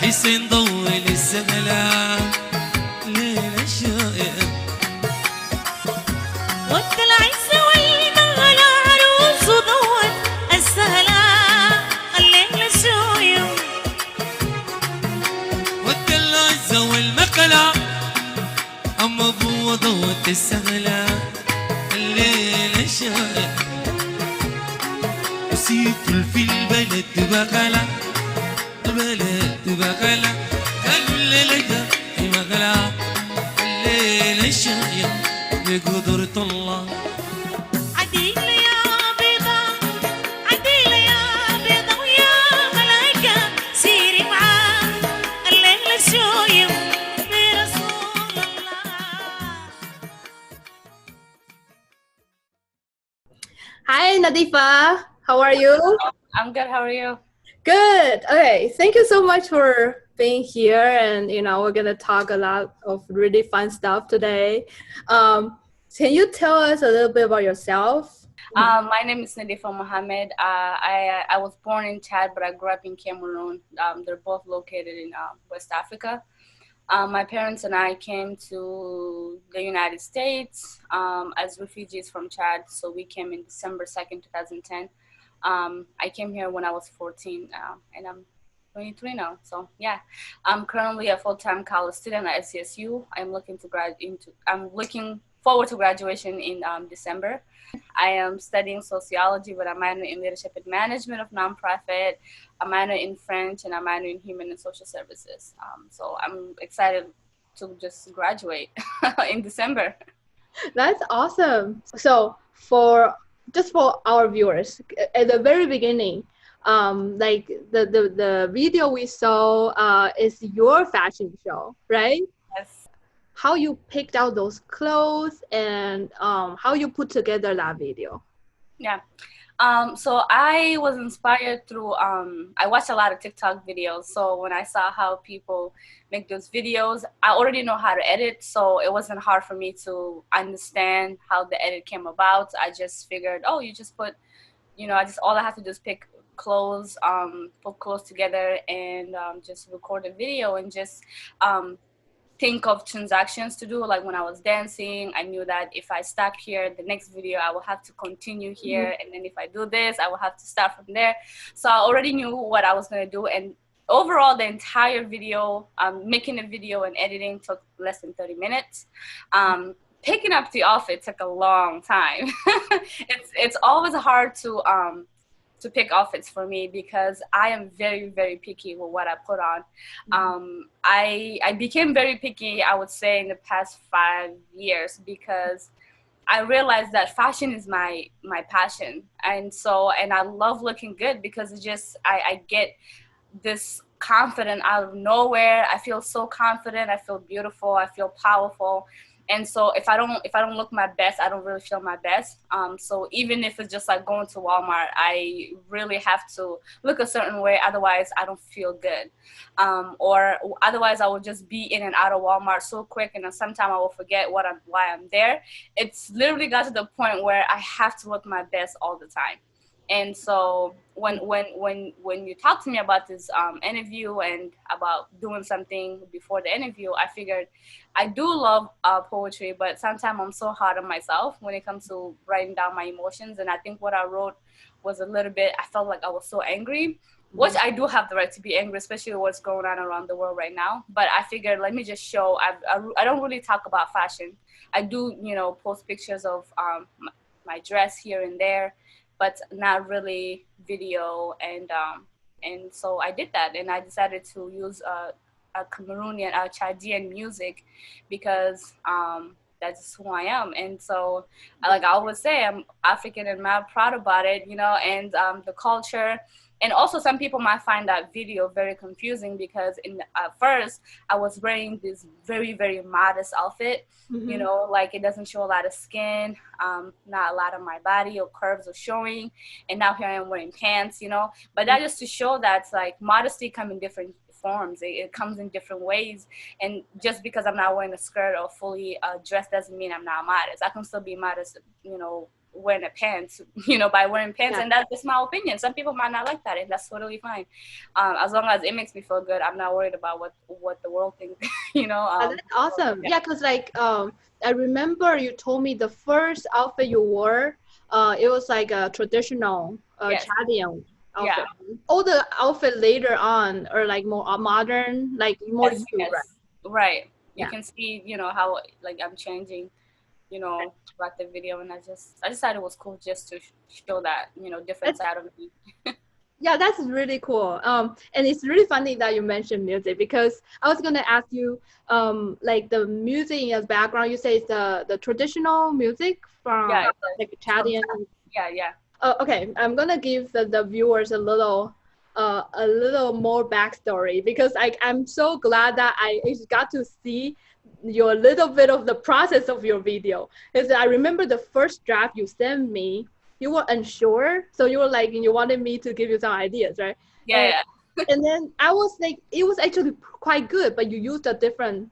نضوي للسهلة ليل الشايب والدلع يسوي المغلى عروس وضوت السهلة الليل الشايب والدلع يسوي المقلع أما أبو ضوت السهلة الليل الشايب وسيت في البلد بغلا البلد بغلا قالوا الليلة جاي مغلا الليل الشايب بقدرة الله عديلة يا بيضة عديلة يا بيضة ويا ملايكة سيري معاه الليل الشايب برسول الله. Hi, Nadifa. How are you? I'm good. How are you? Good. Okay. Thank you so much for being here. And, we're going to talk a lot of really fun stuff today. Can you tell us a little bit about yourself? My name is Nadifa Mahamed. I was born in Chad, but I grew up in Cameroon. They're both located in West Africa. My parents and I came to the United States as refugees from Chad. So we came in December 2nd, 2010. I came here when I was 14, and I'm 23 now. So yeah, I'm currently a full-time college student at SCSU. I'm looking forward to graduation in December. I am studying sociology with a minor in leadership and management of nonprofit, a minor in French, and a minor in human and social services. So I'm excited to just graduate in December. That's awesome. So for our viewers, at the very beginning, like the video we saw is your fashion show, right? Yes. How you picked out those clothes and how you put together that video. Yeah. So I was inspired through, I watched a lot of TikTok videos. So when I saw how people make those videos, I already know how to edit. So it wasn't hard for me to understand how the edit came about. I just figured, oh, you just put, all I have to do is pick clothes, put clothes together and just record a video and just think of transactions to do. Like when I was dancing, I knew that if I stop here, the next video I will have to continue here, and then if I do this, I will have to start from there. So I already knew what I was going to do, and overall the entire video, making a video and editing took less than 30 minutes. Picking up the outfit took a long time. It's always hard to pick outfits for me because I am very, very picky with what I put on. I became very picky, I would say, in the past 5 years because I realized that fashion is my passion. And I love looking good because it's just, I get this confident out of nowhere. I feel so confident, I feel beautiful, I feel powerful. And so if I don't look my best, I don't really feel my best. So even if it's just like going to Walmart, I really have to look a certain way. Otherwise, I don't feel good. Or otherwise, I will just be in and out of Walmart so quick, and then sometimes I will forget why I'm there. It's literally got to the point where I have to look my best all the time. And so when you talked to me about this interview and about doing something before the interview, I figured I do love poetry, but sometimes I'm so hard on myself when it comes to writing down my emotions. And I think what I wrote was a little bit, I felt like I was so angry, which I do have the right to be angry, especially with what's going on around the world right now. But I figured, let me just show, I don't really talk about fashion. I do, post pictures of my dress here and there, but not really video. And so I did that, and I decided to use a Cameroonian, Chadian music because that's who I am. And so, like I always say, I'm African and I'm proud about it, and the culture. And also some people might find that video very confusing because at first I was wearing this very, very modest outfit, like it doesn't show a lot of skin, not a lot of my body or curves are showing. And now here I am wearing pants, but that just to show that like modesty comes in different forms. It comes in different ways. And just because I'm not wearing a skirt or fully dressed doesn't mean I'm not modest. I can still be modest, wearing a pants, by wearing pants. Yeah. And that's just my opinion. Some people might not like that, and that's totally fine. As long as it makes me feel good, I'm not worried about what the world thinks. That's awesome. Yeah. Yeah, because like I remember you told me the first outfit you wore, it was like a traditional Yes. Chadian outfit. Yeah. All the outfit later on are like more modern, like more Yes, you, yes. right? Right. You Yeah. can see, how like I'm changing, throughout the video, and I just thought it was cool just to show that, different That's side of me. Yeah, that's really cool. And it's really funny that you mentioned music because I was gonna ask you, like the music in your background. You say it's the traditional music from Yeah, like from Chadian. yeah. Okay, I'm gonna give the viewers a little more backstory because I'm so glad that I got to see your little bit of the process of your video. Because I remember the first draft you sent me, you were unsure, so you were like you wanted me to give you some ideas, right? And Yeah. and then I was like, it was actually quite good, but you used a different,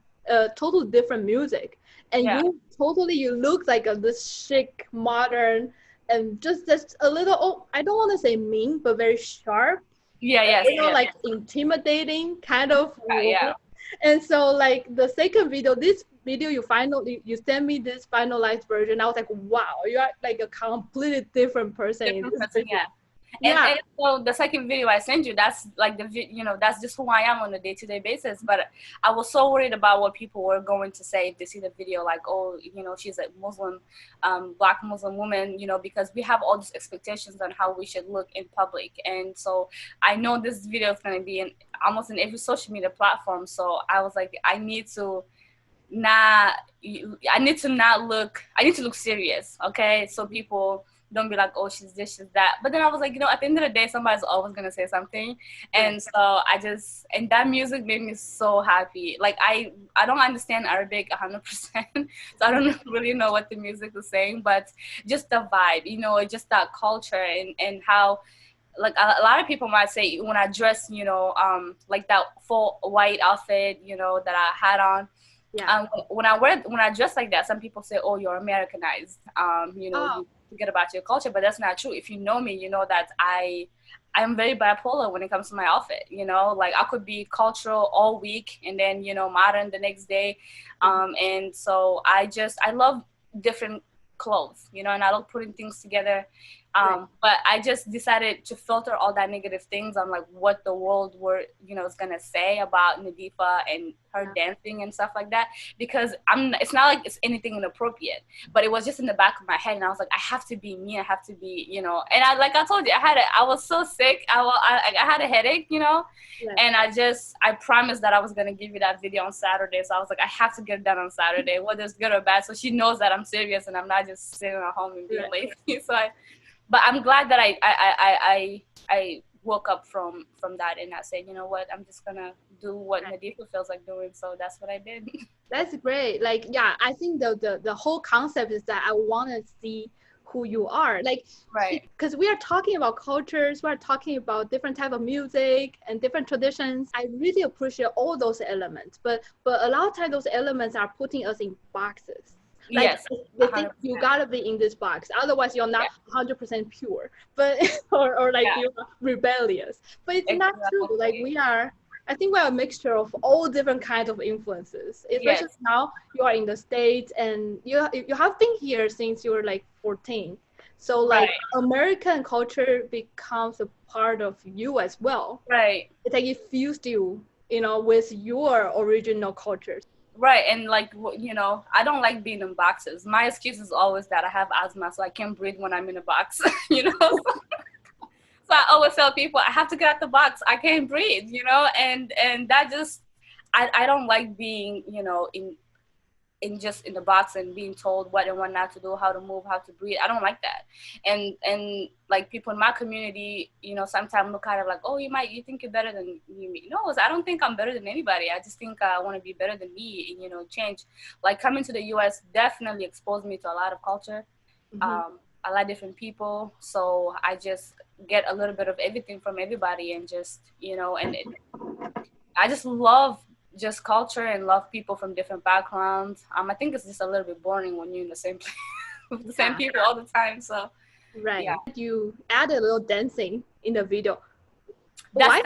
total different music, and Yeah. you look like this chic, modern, and just a little. Oh, I don't want to say mean, but very sharp. Yeah, yes, yes. Like intimidating kind of. Yeah. And so like the second video, this video you sent me this finalized version. I was like, wow, you are like a completely different person in Different this person, video. yeah. Yeah. And so the second video I sent you, that's like that's just who I am on a day-to-day basis. But I was so worried about what people were going to say if they see the video, like, oh, she's a Muslim, Black Muslim woman, because we have all these expectations on how we should look in public. And so I know this video is going to be in almost in every social media platform. So I was like, I need to look serious, okay? So people don't be like, oh, she's this, she's that. But then I was like, at the end of the day, somebody's always gonna say something. And so and that music made me so happy. Like I don't understand Arabic 100%, so I don't really know what the music is saying, but just the vibe, just that culture and how, like a lot of people might say when I dress, like that full white outfit, that I had on. Yeah. When I dress like that, some people say, "Oh, you're Americanized." You forget about your culture, but that's not true. If you know me, you know that I'm very bipolar when it comes to my outfit. Like I could be cultural all week and then modern the next day, and so I love different clothes, and I love putting things together. But I just decided to filter all that negative things on like what the world is gonna say about Nadifa and her dancing and stuff like that, because it's not like it's anything inappropriate, but it was just in the back of my head, and I was like, I have to be me, I have to be, and I told you, I was so sick, I had a headache, and I promised that I was gonna give you that video on Saturday, so I was like, I have to get it done on Saturday, whether it's good or bad, so she knows that I'm serious and I'm not just sitting at home and being lazy. But I'm glad that I woke up from that, and I said, you know what, I'm just gonna do what Nadifa feels like doing. So that's what I did. That's great. Like, yeah, I think the whole concept is that I want to see who you are. Like, right. Because we are talking about cultures, we are talking about different type of music and different traditions. I really appreciate all those elements, but a lot of times those elements are putting us in boxes. Like, yes, they think you gotta be in this box, otherwise you're not 100% pure, but or like you're rebellious. But it's not true. Like I think we're a mixture of all different kinds of influences. Especially now you are in the States and you have been here since you were like 14. So like American culture becomes a part of you as well. Right. It's like it fused you, with your original cultures. Right, and like, I don't like being in boxes. My excuse is always that I have asthma, so I can't breathe when I'm in a box, So I always tell people, I have to get out the box. I can't breathe, and that just, I don't like being, in just in the box and being told what and what not to do, how to move, how to breathe. I don't like that. And like people in my community, sometimes look at it like, oh, you think you're better than me. No, I don't think I'm better than anybody. I just think I want to be better than me and, change. Like coming to the US definitely exposed me to a lot of culture, a lot of different people. So I just get a little bit of everything from everybody and just, I just love just culture and love people from different backgrounds. I think it's just a little bit boring when you're in the same place. with the same people all the time. So Right. yeah. You add a little dancing in the video. Why?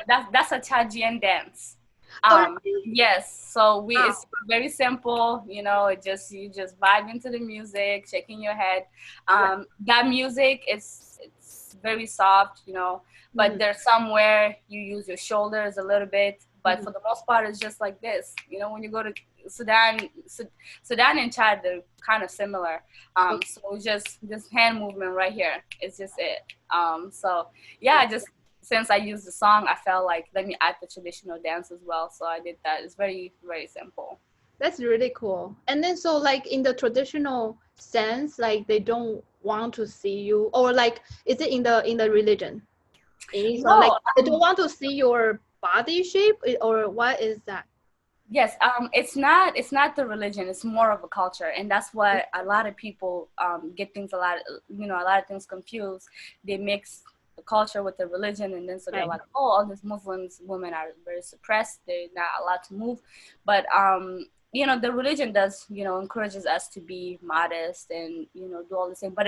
That's a Chadian dance. Oh, Yes, so wow. it's very simple, you know, you just vibe into the music, shaking your head. That music it's very soft, you know, but there's somewhere you use your shoulders a little bit, but for the most part it's just like this. You know, when you go to Sudan and Chad, they're kind of similar. So just this hand movement right here is just it. So yeah, just since I used the song, I felt like let me add the traditional dance as well. So I did that. It's very, very simple. That's really cool. And then so like in the traditional sense, like they don't want to see you, or like is it in the religion? So like they don't want to see your body shape, or what is that? Yes, it's not the religion. It's more of a culture, and that's why a lot of people get things a lot of things confused. They mix the culture with the religion, and then so they're like, oh, all these Muslims women are very suppressed. They're not allowed to move, but you know, the religion does, you know, encourages us to be modest and, you know, do all the same. But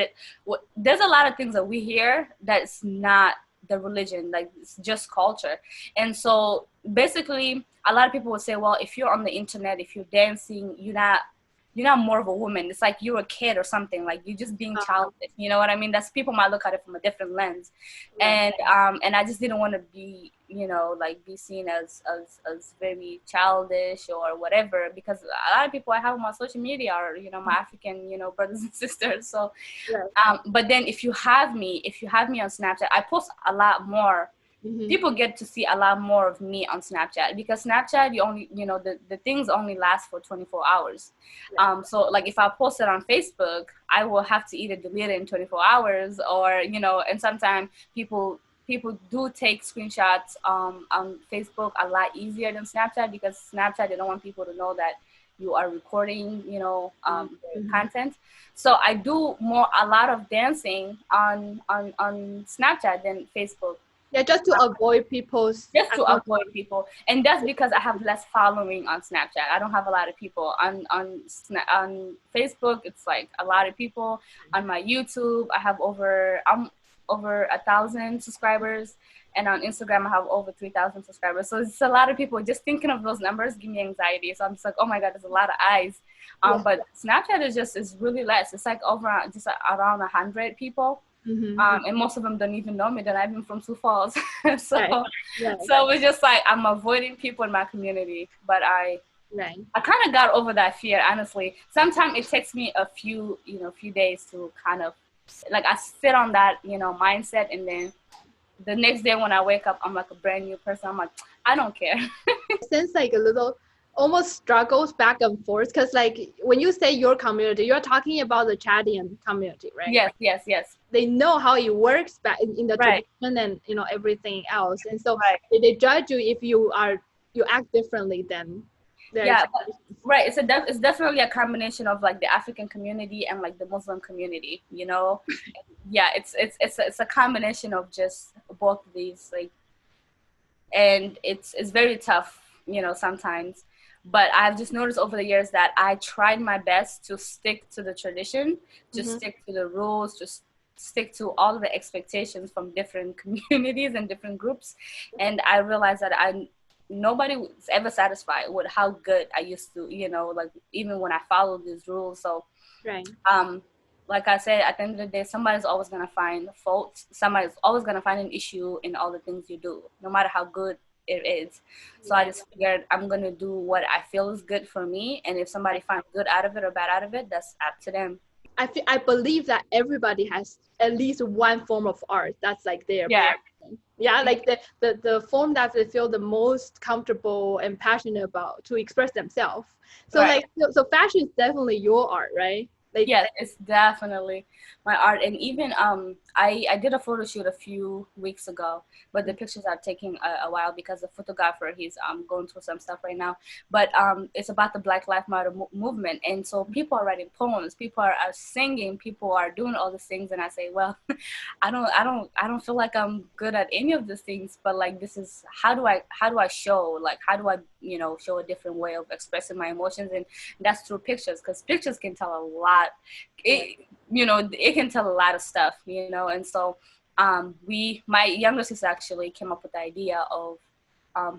there's a lot of things that we hear that's not the religion, like it's just culture. And so basically a lot of people would say, well, if you're on the internet, if you're dancing, you're not more of a woman. It's like you're a kid or something, like you're just being childish. You know what I mean? That's, people might look at it from a different lens. And I just didn't want to be, you know, like be seen as very childish or whatever, because a lot of people I have on my social media are, you know, my African, you know, brothers and sisters. So but then if you have me on Snapchat, I post a lot more. People get to see a lot more of me on Snapchat, because Snapchat, you only, you know, the things only last for 24 hours. So like if I post it on Facebook, I will have to either delete it in 24 hours or, you know, and sometimes people do take screenshots on Facebook a lot easier than Snapchat, because Snapchat, they don't want people to know that you are recording, you know, content. So I do a lot of dancing on Snapchat than Facebook. Yeah, just to avoid people's. Just to avoid people, and that's because I have less following on Snapchat. I don't have a lot of people on Facebook. It's like a lot of people. On my YouTube, I have over 1,000 subscribers, and on Instagram I have over 3,000 subscribers. So it's a lot of people. Just thinking of those numbers give me anxiety. So I'm just like, oh my god, there's a lot of eyes. But Snapchat is really less. It's like just around 100 people. And most of them don't even know me. They're not even from Sioux Falls. So it's just like I'm avoiding people in my community. But I kind of got over that fear, honestly. Sometimes it takes me a few days to kind of, like, I sit on that, you know, mindset, and then the next day when I wake up, I'm like a brand new person. I'm like, I don't care. Since like a little almost struggles back and forth, because like when you say your community, you're talking about the Chadian community, right? Yes. They know how it works back in the tradition and, you know, everything else, and so they judge you if you act differently than it's definitely a combination of like the African community and like the Muslim community, you know. It's a combination of just both of these, like, and it's very tough, you know, sometimes. But I've just noticed over the years that I tried my best to stick to the tradition, to stick to the rules, just stick to all of the expectations from different communities and different groups. And I realized that nobody was ever satisfied with how good I used to, you know, like even when I followed these rules. So like I said, at the end of the day, somebody's always going to find fault. Somebody's always going to find an issue in all the things you do, no matter how good it is. So I just figured I'm going to do what I feel is good for me. And if somebody finds good out of it or bad out of it, that's up to them. I believe that everybody has at least one form of art that's like their passion. Like the form that they feel the most comfortable and passionate about to express themselves. So like so fashion is definitely your art, right? Like, yeah, it's definitely my art. And even I did a photo shoot a few weeks ago, but the pictures are taking a while because the photographer, he's going through some stuff right now. But it's about the Black Lives Matter movement, and so people are writing poems, people are singing, people are doing all these things, and I say, well, I don't feel like I'm good at any of these things, but like this is how do I show, like how do I show a different way of expressing my emotions, and that's through pictures, because pictures can tell a lot. It can tell a lot of stuff, and so my younger sister actually came up with the idea of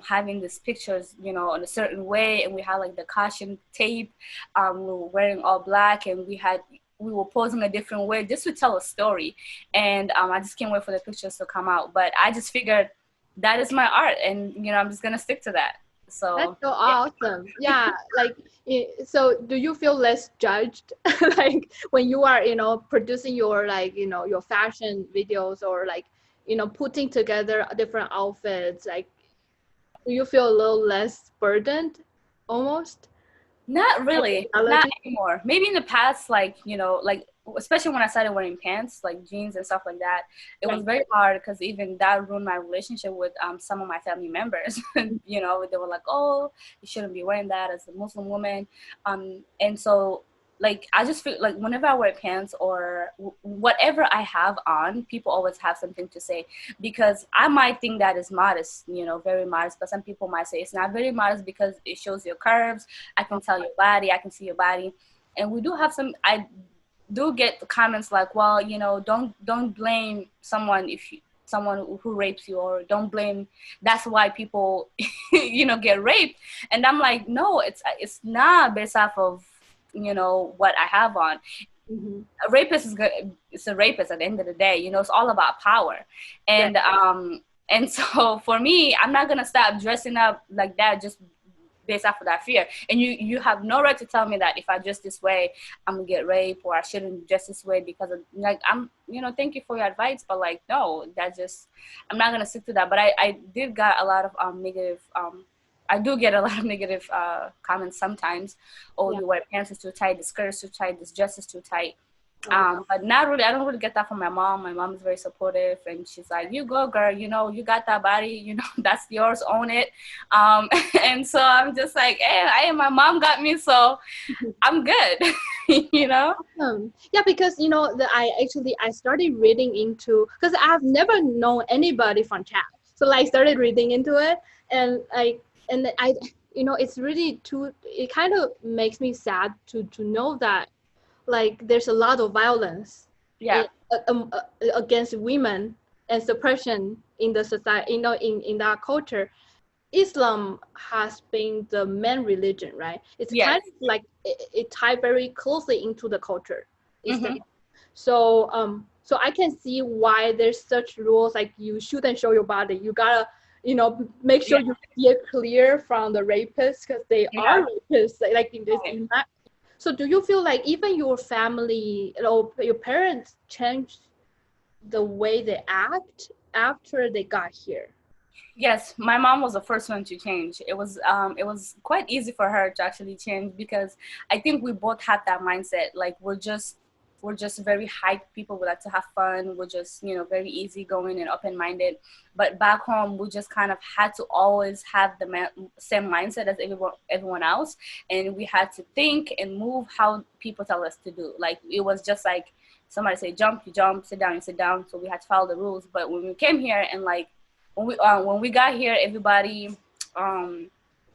having these pictures, in a certain way, and we had like the caution tape. We were wearing all black, and we were posing a different way just to tell a story. And I just can't wait for the pictures to come out. But I just figured that is my art, and I'm just gonna stick to that. So that's so awesome. Yeah, like so do you feel less judged like when you are producing your your fashion videos, or like putting together different outfits? Like, do you feel a little less burdened almost? Not really, not anymore. Maybe in the past, like especially when I started wearing pants, like jeans and stuff like that, it was very hard, because even that ruined my relationship with some of my family members. They were like, "Oh, you shouldn't be wearing that as a Muslim woman," and so like I just feel like whenever I wear pants or whatever I have on, people always have something to say, because I might think that is modest, very modest, but some people might say it's not very modest because it shows your curves. I can tell your body, I can see your body. And we do have I do get comments like, well, don't blame someone someone who rapes you, or don't blame, that's why people get raped. And I'm like, no, it's not based off of what I have on. A rapist is good. It's a rapist at the end of the day. It's all about power. And and so for me, I'm not gonna stop dressing up like that just based off of that fear. And you have no right to tell me that if I dress this way, I'm gonna get raped, or I shouldn't dress this way because of, like, I'm thank you for your advice, but like, no, that's just, I'm not gonna stick to that. But I did get a lot of negative I do get a lot of negative comments sometimes. Oh, you wear pants is too tight, the skirt is too tight, this dress is too tight. But not really. I don't really get that from my mom. My mom is very supportive, and she's like, "You go, girl. You got that body. That's yours. Own it." And so I'm just like, "Hey, my mom got me, so I'm good." Yeah, because I started reading into, because I've never known anybody from Chad, so I started reading into it, and I it's really it kind of makes me sad to know that, like, there's a lot of violence against women and suppression in the society, in that culture. Islam has been the main religion, right? It's kind of like it tied very closely into the culture. So so I can see why there's such rules, like you shouldn't show your body. You gotta make sure you steer clear from the rapists, because they are rapists, like in this. So do you feel like even your family, your parents changed the way they act after they got here? Yes, my mom was the first one to change. It was quite easy for her to actually change, because I think we both had that mindset. Like, we're just very hyped people. We like to have fun. We're just, very easygoing and open-minded. But back home, we just kind of had to always have the same mindset as everyone else. And we had to think and move how people tell us to do. Like, it was just like somebody say, jump, you jump, sit down, you sit down. So we had to follow the rules. But when we came here, and like, when we got here, everybody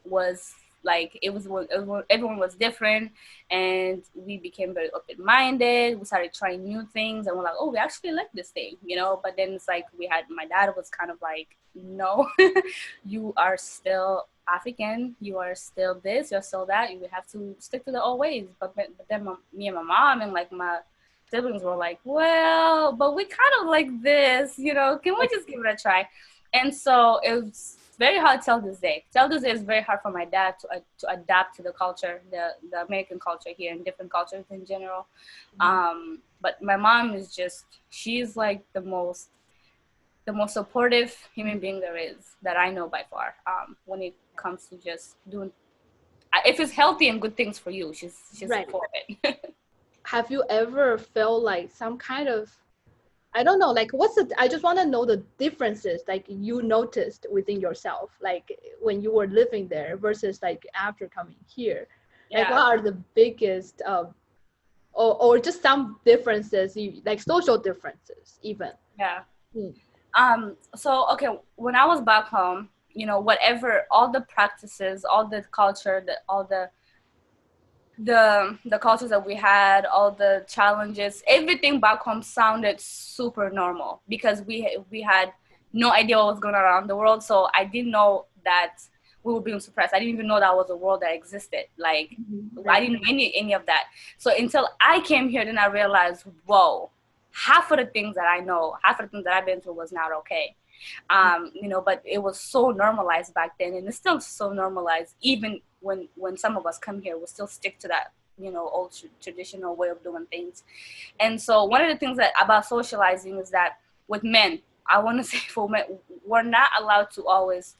was like, everyone was different, and we became very open-minded. We started trying new things, and we're like, oh, we actually like this thing, But then it's like, my dad was kind of like, no, you are still African, you are still this, you're still that, you have to stick to the old ways. But then me and my mom and like my siblings were like, well, but we kind of like this, can we just give it a try? And so it was very hard till this day. Till this day, it's very hard for my dad to adapt to the culture, the American culture here, and different cultures in general. But my mom is she's like the most supportive human being there is, that I know by far. When it comes to just doing, if it's healthy and good things for you, she's for it. Have you ever felt like some kind of, I don't know, like I just want to know the differences, like you noticed within yourself, like when you were living there versus like after coming here. Like, what are the biggest, or just some differences, like social differences even? So, okay, when I was back home, you know, whatever, all the practices, all the culture, all the cultures that we had, all the challenges, everything back home sounded super normal because we had no idea what was going on around the world. So I didn't know that we were being suppressed. I didn't even know that was a world that existed. Like, I didn't know any of that. So until I came here, then I realized, whoa, half of the things that I know, half of the things that I've been through was not okay. You know, but it was so normalized back then, and it's still so normalized. Even when some of us come here, we still stick to that, you know, old traditional way of doing things. And so one of the things that about socializing is that with men, I want to say for men, we're not allowed to always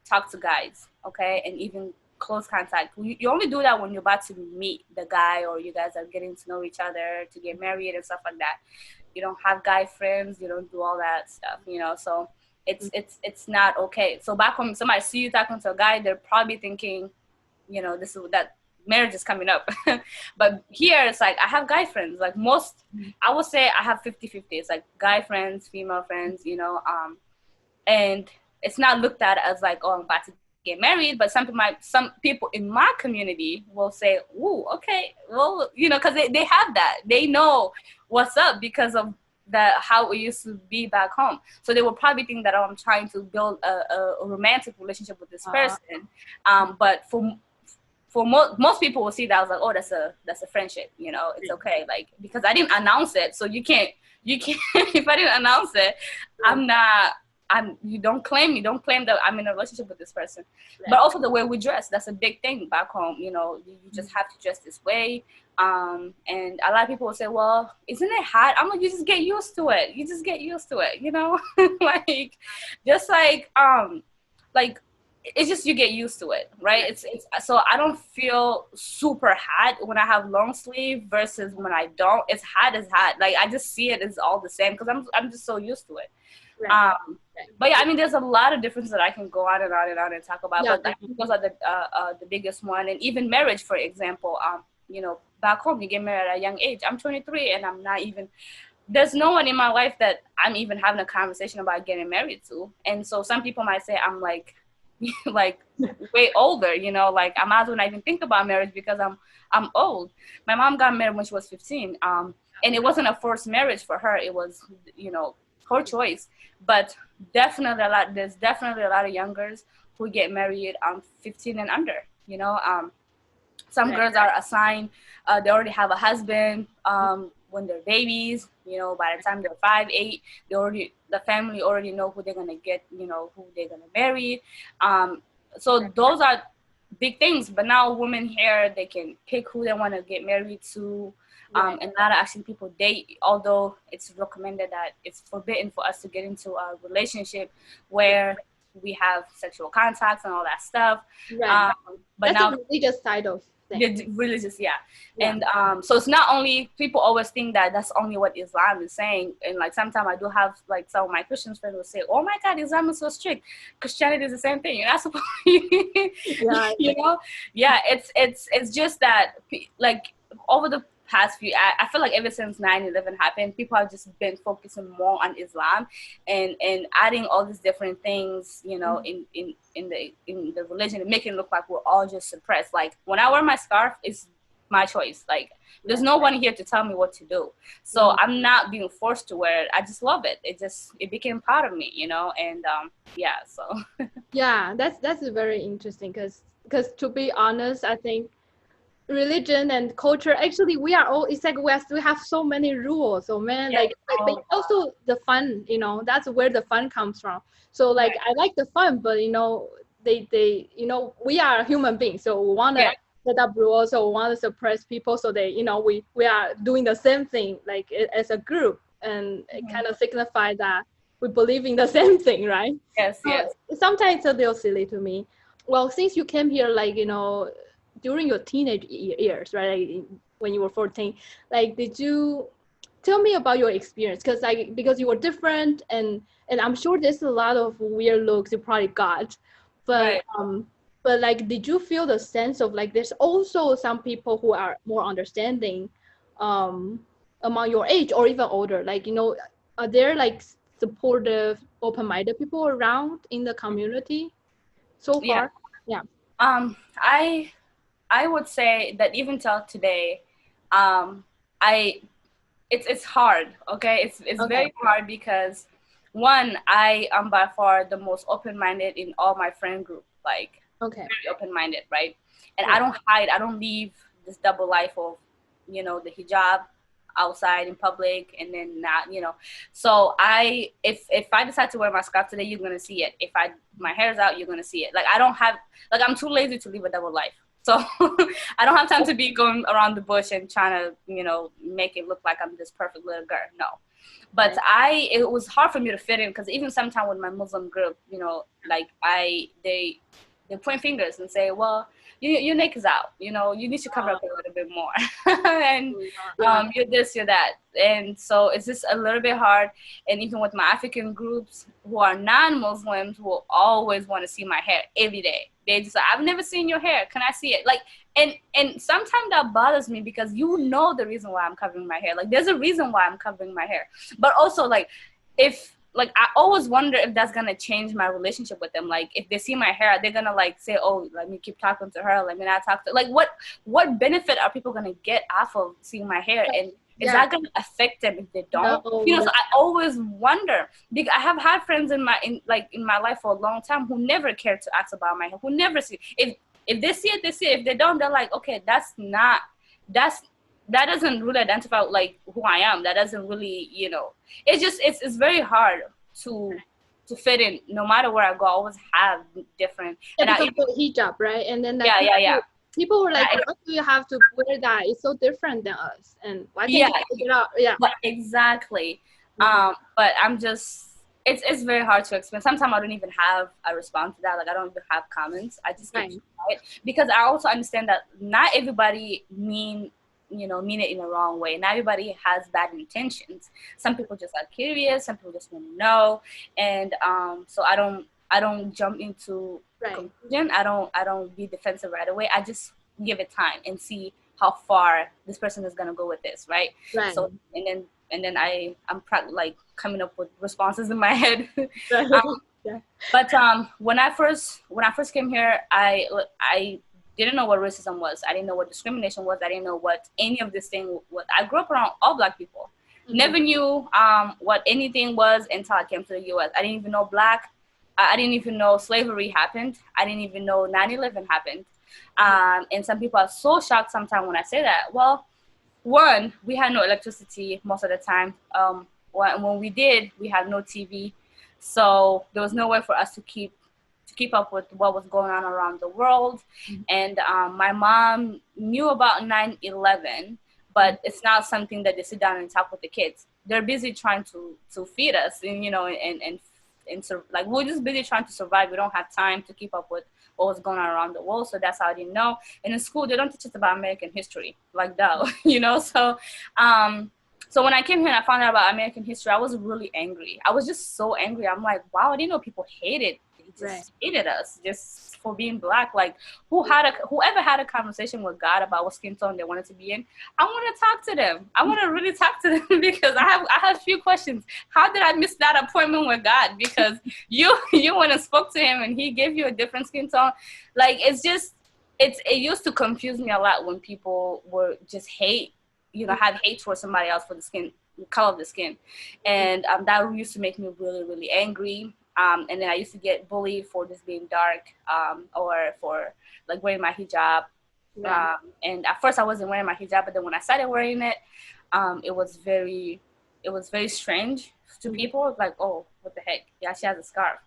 talk to guys, okay, and even close contact. You only do that when you're about to meet the guy, or you guys are getting to know each other to get married and stuff like that. You don't have guy friends, you don't do all that stuff, you know. So it's not okay. So back home, somebody see you talking to a guy, they're probably thinking, you know, this is that marriage is coming up. But here it's like I have guy friends. Like most, I would say I have 50-50. It's like guy friends, female friends, you know, and it's not looked at as like, oh, I'm about to get married. But some people in my community will say, ooh, okay, well, you know, because they have that, they know what's up because of how it used to be back home. So they will probably think that, oh, I'm trying to build a romantic relationship with this person. But for most people will see that as like, oh, that's a friendship, you know, it's okay, like, because I didn't announce it. So you can't if I didn't announce it, you don't claim that I'm in a relationship with this person. But also the way we dress, that's a big thing back home. You know, you just have to dress this way. And a lot of people will say, well, isn't it hot? I'm like, you just get used to it. You just get used to it, you know? Like, just like it's just you get used to it, right? It's so I don't feel super hot when I have long sleeve versus when I don't. It's hot as hot. Like, I just see it as all the same because I'm just so used to it. But yeah, I mean, there's a lot of differences that I can go on and on and on and talk about. But I think those are the biggest one. And even marriage, for example, you know, back home you get married at a young age. I'm 23 and I'm not even. There's no one in my life that I'm even having a conversation about getting married to. And so some people might say I'm like way older, you know, like I might as well not even think about marriage because I'm old. My mom got married when she was 15, and it wasn't a forced marriage for her. It was, you know, her choice. But there's definitely a lot of young girls who get married 15 and under, you know. Some girls are assigned, they already have a husband when they're babies, you know. By the time they're 5, 8, the family already know who they're gonna get, you know, who they're gonna marry. So those are big things. But now women here, they can pick who they want to get married to. And a lot of actually people date, although it's recommended that it's forbidden for us to get into a relationship where we have sexual contacts and all that stuff. Right. But that's now the religious side of things. Religious, yeah. And so it's not only, people always think that that's only what Islam is saying. And like sometimes I do have like some of my Christian friends will say, oh my God, Islam is so strict. Christianity is the same thing. You're not supposed you know? Yeah, it's just that like over the past few, I feel like ever since 9/11 happened, people have just been focusing more on Islam and adding all these different things, you know, in the religion and making it look like we're all just suppressed. Like when I wear my scarf, it's my choice. Like there's no one here to tell me what to do. So I'm not being forced to wear it. I just love it. It became part of me, you know. And yeah, so yeah, that's very interesting because to be honest, I think religion and culture, actually we are all, it's like we have so many rules, so man, like but also the fun, you know, that's where the fun comes from. So like I like the fun, but you know, they you know, we are human beings, so we want to set up rules, so we want to suppress people, so they, you know, we are doing the same thing like as a group, and it kind of signify that we believe in the same thing, right? Yes. Sometimes it's a little silly to me. Well, since you came here, like, you know, during your teenage years, right, like when you were 14, like, did you tell me about your experience? Because you were different, and I'm sure there's a lot of weird looks you probably got, but but like, did you feel the sense of like there's also some people who are more understanding among your age or even older, like, you know, are there like supportive, open-minded people around in the community? so far? Yeah. I would say that even till today, I it's hard. Okay, it's very hard because one, I am by far the most open-minded in all my friend group. Like very open-minded, right? And I don't hide. I don't leave this double life of, the hijab outside in public and then not, So if I decide to wear my scarf today, you're gonna see it. If my hair's out, you're gonna see it. Like I'm too lazy to live a double life. So I don't have time to be going around the bush and trying to, make it look like I'm this perfect little girl. No. But it was hard for me to fit in because even sometimes with my Muslim group, like they point fingers and say, well, your neck is out, you need to cover up a little bit more. And you're this, you're that. And so it's just a little bit hard. And even with my African groups who are non-Muslims will always want to see my hair every day. They just like, I've never seen your hair. Can I see it? Like, and sometimes that bothers me because the reason why I'm covering my hair. Like, there's a reason why I'm covering my hair. But also, like, I always wonder if that's gonna change my relationship with them. Like, if they see my hair, they're gonna like say, "Oh, let me keep talking to her. Let me not talk to." Like, what benefit are people gonna get off of seeing my hair? And is that gonna affect them if they don't? So I always wonder because I have had friends in my life for a long time who never cared to ask about my hair, who never see if they see it, they see it. If they don't, they're like, okay, that doesn't really identify like who I am. That doesn't really, it's just it's very hard to fit in. No matter where I go, I always have different. And because hijab, right? And then people were like, why do you have to wear that? It's so different than us. And why can't you take it out? Yeah. But exactly. But I'm just it's very hard to explain. Sometimes I don't even have a response to that. Like I don't even have comments. I just get quiet because I also understand that not everybody mean it in the wrong way. Not everybody has bad intentions. Some people just are curious. Some people just want to know. And so I don't jump into conclusion. I don't be defensive right away. I just give it time and see how far this person is gonna go with this, right? So and then I'm like coming up with responses in my head. But when I first came here, I didn't know what racism was. I didn't know what discrimination was. I didn't know what any of this thing was. I grew up around all Black people. Never knew what anything was until I came to the U.S. I didn't even know Black. I didn't even know slavery happened. I didn't even know 9/11 happened. And some people are so shocked sometimes when I say that. Well, one, we had no electricity most of the time. When we did, we had no TV. So there was no way for us to keep up with what was going on around the world. And my mom knew about 9/11, but it's not something that they sit down and talk with the kids. They're busy trying to feed us, and so like we're just busy trying to survive. We don't have time to keep up with what was going on around the world. So that's how I didn't know. And in school, they don't teach us about American history like that, So, so when I came here and I found out about American history, I was really angry. I was just so angry. I'm like, wow, I didn't know people hated us just for being Black. Like whoever had a conversation with God about what skin tone they wanted to be in, I want to talk to them. I want to really talk to them because I have a few questions. How did I miss that appointment with God? Because you went and spoke to him and he gave you a different skin tone. Like it used to confuse me a lot when people were just have hate for somebody else for the color of the skin, and that used to make me really, really angry. And then I used to get bullied for just being dark, or for like wearing my hijab. And at first I wasn't wearing my hijab, but then when I started wearing it, it was very strange to people. Like, oh, what the heck? Yeah, she has a scarf,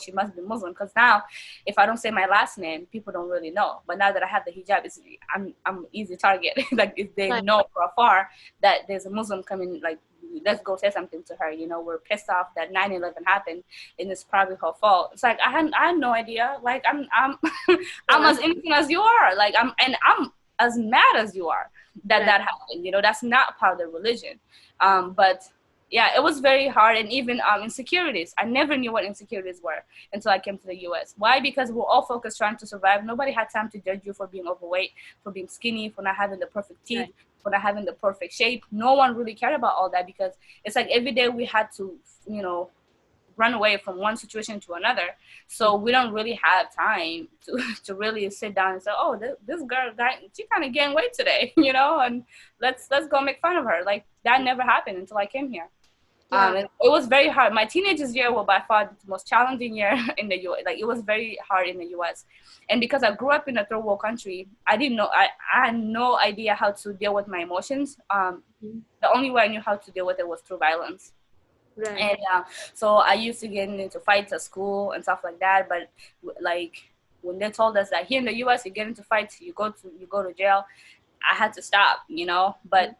she must be Muslim. Because now, if I don't say my last name, people don't really know. But now that I have the hijab, I'm an easy target. Like, if they know for afar that there's a Muslim coming, like, let's go say something to her. We're pissed off that 9/11 happened, and it's probably her fault. It's like I had no idea. Like I'm I'm as innocent as you are. Like I'm as mad as you are that happened. That's not part of the religion. But yeah, it was very hard. And even insecurities. I never knew what insecurities were until I came to the U.S. Why? Because we're all focused trying to survive. Nobody had time to judge you for being overweight, for being skinny, for not having the perfect teeth, for not having the perfect shape. No one really cared about all that because it's like every day we had to, run away from one situation to another. So we don't really have time to really sit down and say, oh, this girl she kind of gained weight today, you know, and let's go make fun of her. Like that never happened until I came here. Yeah. And it was very hard. My teenagers year were by far the most challenging year in the U.S. Like it was very hard in the U.S. And because I grew up in a third world country, I didn't know. I had no idea how to deal with my emotions. The only way I knew how to deal with it was through violence. Right. And so I used to get into fights at school and stuff like that. But like when they told us that here in the U.S. you get into fights, you go to jail, I had to stop. You know, but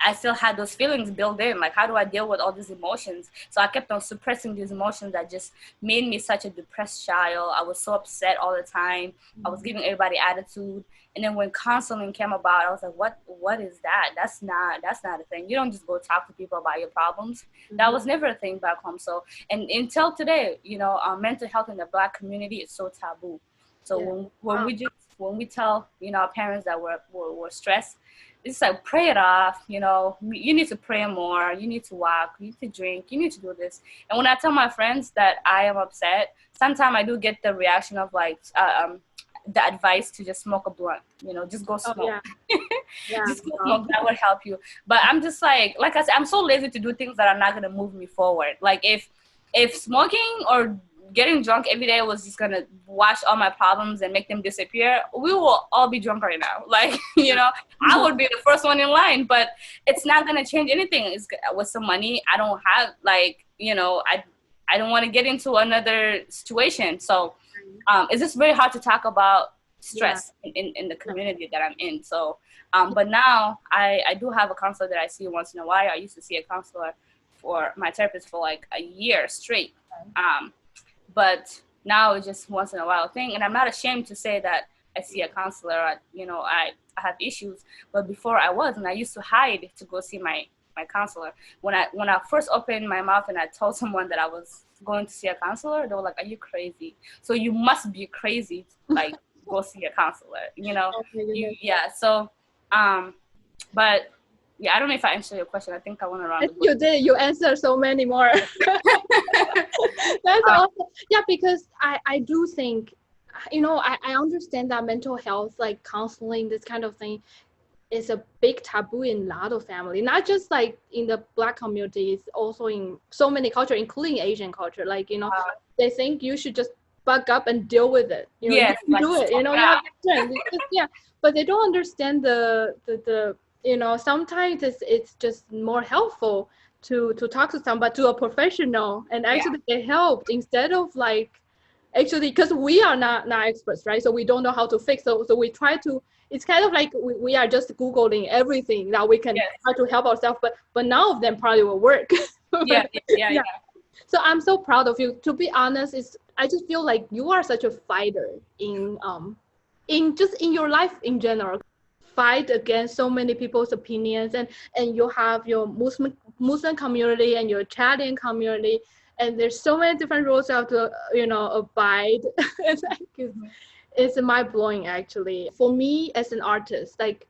I still had those feelings built in. Like, how do I deal with all these emotions? So I kept on suppressing these emotions that just made me such a depressed child. I was so upset all the time. I was giving everybody attitude. And then when counseling came about, I was like, what is that? That's not a thing. You don't just go talk to people about your problems. That was never a thing back home. So, and until today, you know, mental health in the Black community is so taboo. So when we tell, you know, our parents that we're stressed, it's like, pray it off, you know, you need to pray more, you need to walk, you need to drink, you need to do this. And when I tell my friends that I am upset, sometimes I do get the reaction of like, the advice to just smoke a blunt, you know, just go smoke. Just go smoke, that will help you. But I'm just like I said, I'm so lazy to do things that are not going to move me forward. Like if smoking or getting drunk every day was just gonna wash all my problems and make them disappear, we will all be drunk right now. Like, you know, I would be the first one in line, but it's not gonna change anything. It's with some money I don't have, like, you know, I don't want to get into another situation. So it's just very hard to talk about stress in the community that I'm in. So but now I do have a counselor that I see once in a while. I used to see a counselor for my therapist for like a year straight. But now it's just once in a while thing. And I'm not ashamed to say that I see a counselor, you know, I have issues. But before I was, and I used to hide to go see my counselor. When I first opened my mouth and I told someone that I was going to see a counselor, they were like, are you crazy? So you must be crazy to like go see a counselor, you know? So, but yeah, I don't know if I answered your question. I think I went around. You did. You answered so many more. That's awesome. Yeah, because I do think, you know, I understand that mental health, like counseling, this kind of thing, is a big taboo in a lot of families. Not just like in the Black communities, also in so many cultures, including Asian culture. Like, you know, they think you should just buck up and deal with it. You know, you can do it. You know, but they don't understand the you know, sometimes it's just more helpful to talk to somebody, to a professional, and actually get help instead of like, actually, because we are not experts, right? So we don't know how to fix it. So we try to, it's kind of like we are just Googling everything that we can try to help ourselves, but none of them probably will work. So I'm so proud of you. To be honest, I just feel like you are such a fighter in your life in general. Fight against so many people's opinions, and you have your Muslim community and your Chadian community, and there's so many different rules you have to, you know, abide. It's mind-blowing, actually. For me as an artist, like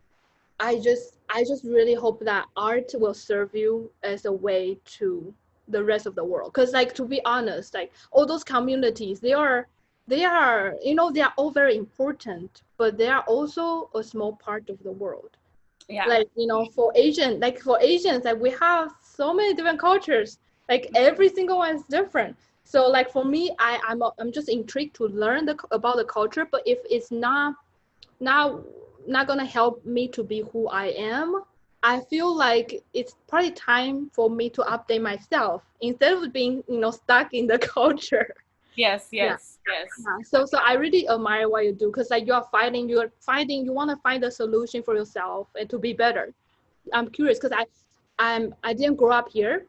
I just really hope that art will serve you as a way to the rest of the world. Because, like, to be honest, like all those communities, they are, you know, they are all very important, but they are also a small part of the world. Like, you know, for Asians, like we have so many different cultures, like every single one is different. So like for me, I'm just intrigued to learn about the culture, but if it's not gonna help me to be who I am, I feel like it's probably time for me to update myself instead of being, you know, stuck in the culture. Yes. So I really admire what you do, because like you want to find a solution for yourself and to be better. I'm curious because I didn't grow up here.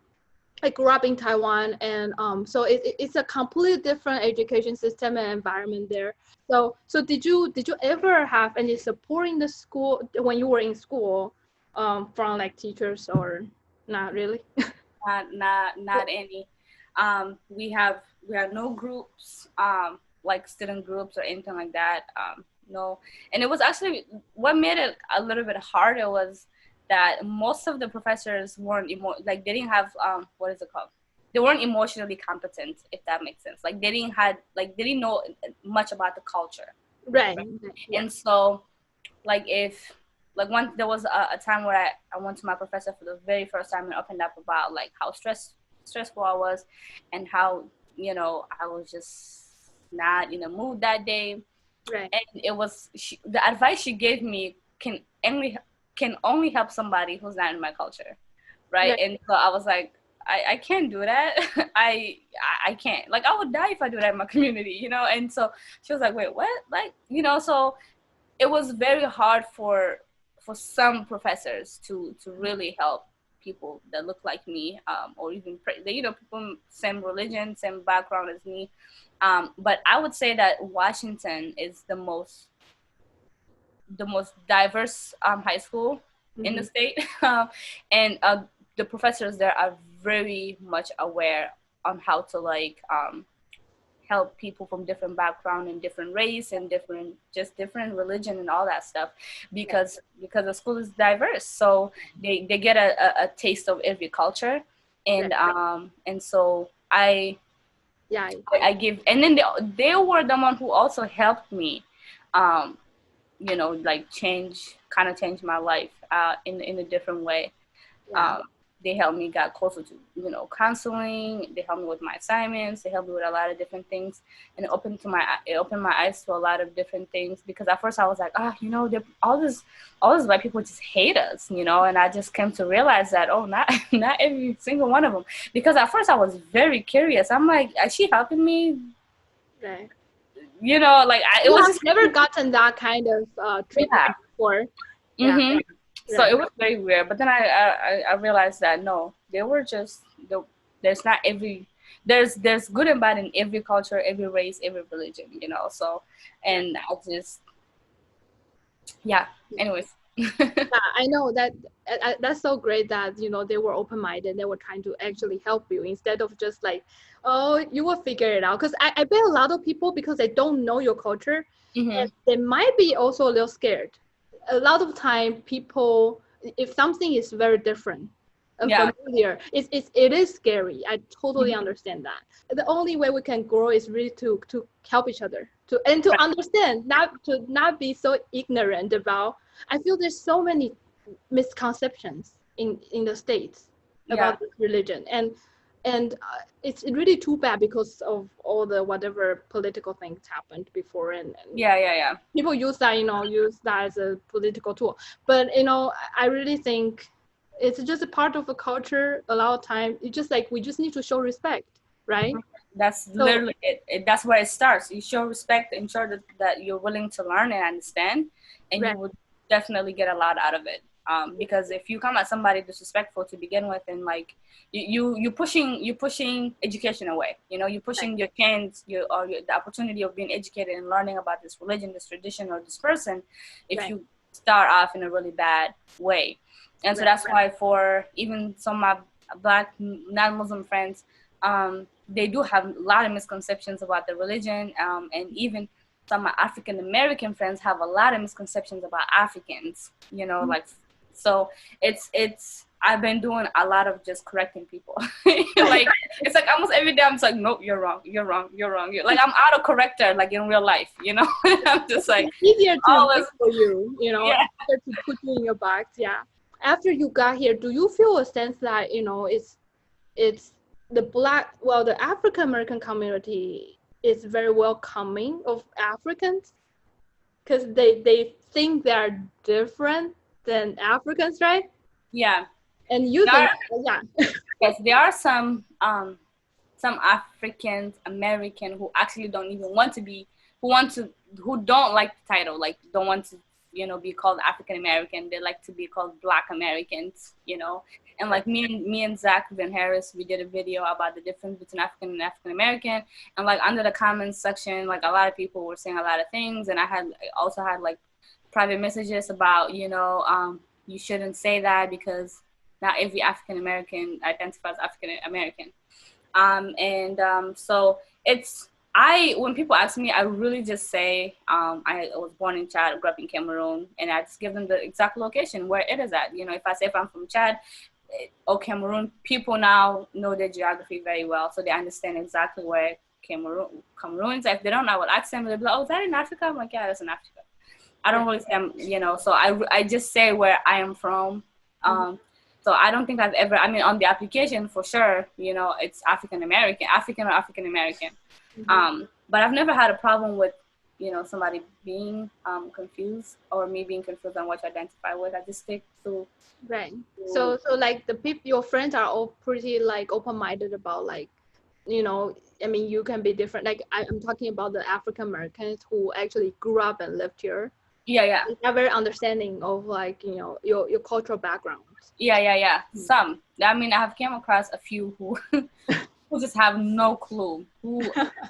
I grew up in Taiwan, and so it's a completely different education system and environment there. So did you ever have any support in the school when you were in school, from like teachers, or not really? Not any. We have no groups, like student groups or anything like that. No. And it was actually what made it a little bit harder was that most of the professors weren't they didn't have what is it called? they weren't emotionally competent, if that makes sense. Like they didn't know much about the culture. Right. Yeah. And so like there was a time where I went to my professor for the very first time and opened up about like how stressful I was, and how, you know, I was just not in the mood that day. Right. And it was the advice she gave me can only help somebody who's not in my culture, right? And so I was like, I can't do that. I can't. Like, I would die if I do that in my community, you know? And so she was like, wait, what? Like, you know, so it was very hard for some professors to really help people that look like me, or even, you know, people same religion, same background as me. But I would say that Washington is the most diverse high school in the state. And the professors there are very much aware on how to like help people from different background and different race and different religion and all that stuff, because the school is diverse, so they get a taste of every culture. And and so I give, and then they were the one who also helped me you know, like change my life in a different way. They helped me get closer to, you know, counseling. They helped me with my assignments. They helped me with a lot of different things, and it opened my eyes to a lot of different things. Because at first I was like, you know, all these white people just hate us, you know. And I just came to realize that, not every single one of them. Because at first I was very curious. I'm like, is she helping me? Right. You know, like it was just never gotten that kind of treatment before. Mm-hmm. So it was very weird. But then I realized that no, they were just there's not every there's good and bad in every culture, every race, every religion, you know. So, and I just anyways. I know that that's so great that, you know, they were open-minded. They were trying to actually help you instead of just like, oh, you will figure it out. Because I bet a lot of people, because they don't know your culture, and they might be also a little scared. A lot of time people, if something is very different and familiar, it is scary. I totally understand that. The only way we can grow is really to help each other, to understand, not be so ignorant about. I feel there's so many misconceptions in the States about this religion, and it's really too bad because of all the whatever political things happened before, and people use that, you know, as a political tool. But, you know, I really think it's just a part of a culture. A lot of time it's just like we just need to show respect, right? That's literally it. That's where it starts. You show respect and show that you're willing to learn and understand, and you would definitely get a lot out of it. Because if you come at somebody disrespectful to begin with, and like you pushing education away, you know, you're pushing your chance, the opportunity of being educated and learning about this religion, this tradition, or this person, if you start off in a really bad way. And so that's why for even some of my Black non-Muslim friends, they do have a lot of misconceptions about the religion, and even some of my African American friends have a lot of misconceptions about Africans, you know, like. So it's I've been doing a lot of just correcting people. Like, it's like almost every day I'm just like, nope, you're wrong. Like, I'm auto corrector, like in real life, you know. I'm just like, it's easier to for you, you know, easier to put you in your box. After you got here, do you feel a sense that, you know, it's the African American community is very welcoming of Africans, because they think they're different than Africans, right? Yeah. And you think, yes, there are some African American who actually don't even want to be, who don't like the title, like don't want to, you know, be called African American. They like to be called Black Americans, you know. And like me and Zach Van Harris, we did a video about the difference between African and African American. And like under the comments section, like a lot of people were saying a lot of things, and I also had like private messages about, you know, you shouldn't say that because not every African American identifies African American. So when people ask me, I really just say I was born in Chad, grew up in Cameroon, and I just give them the exact location where it is at. You know, if I say if I'm from Chad, Cameroon, people now know their geography very well, so they understand exactly where Cameroons. If they don't, I will ask them. They'll be like, "Oh, is that in Africa?" I'm like, "Yeah, that's in Africa." I don't really say, so I just say where I am from. So I don't think I've ever, I mean, on the application for sure, it's African American, African or African American. But I've never had a problem with, somebody being confused or me being confused on what to identify with. I just stick to. Right. So like the people, your friends are all pretty like open-minded about like, I mean, you can be different. Like I'm talking about the African Americans who actually grew up and lived here. Yeah. They're very understanding of like, your cultural background. Yeah. Some. I mean, I have came across a few who who just have no clue. Who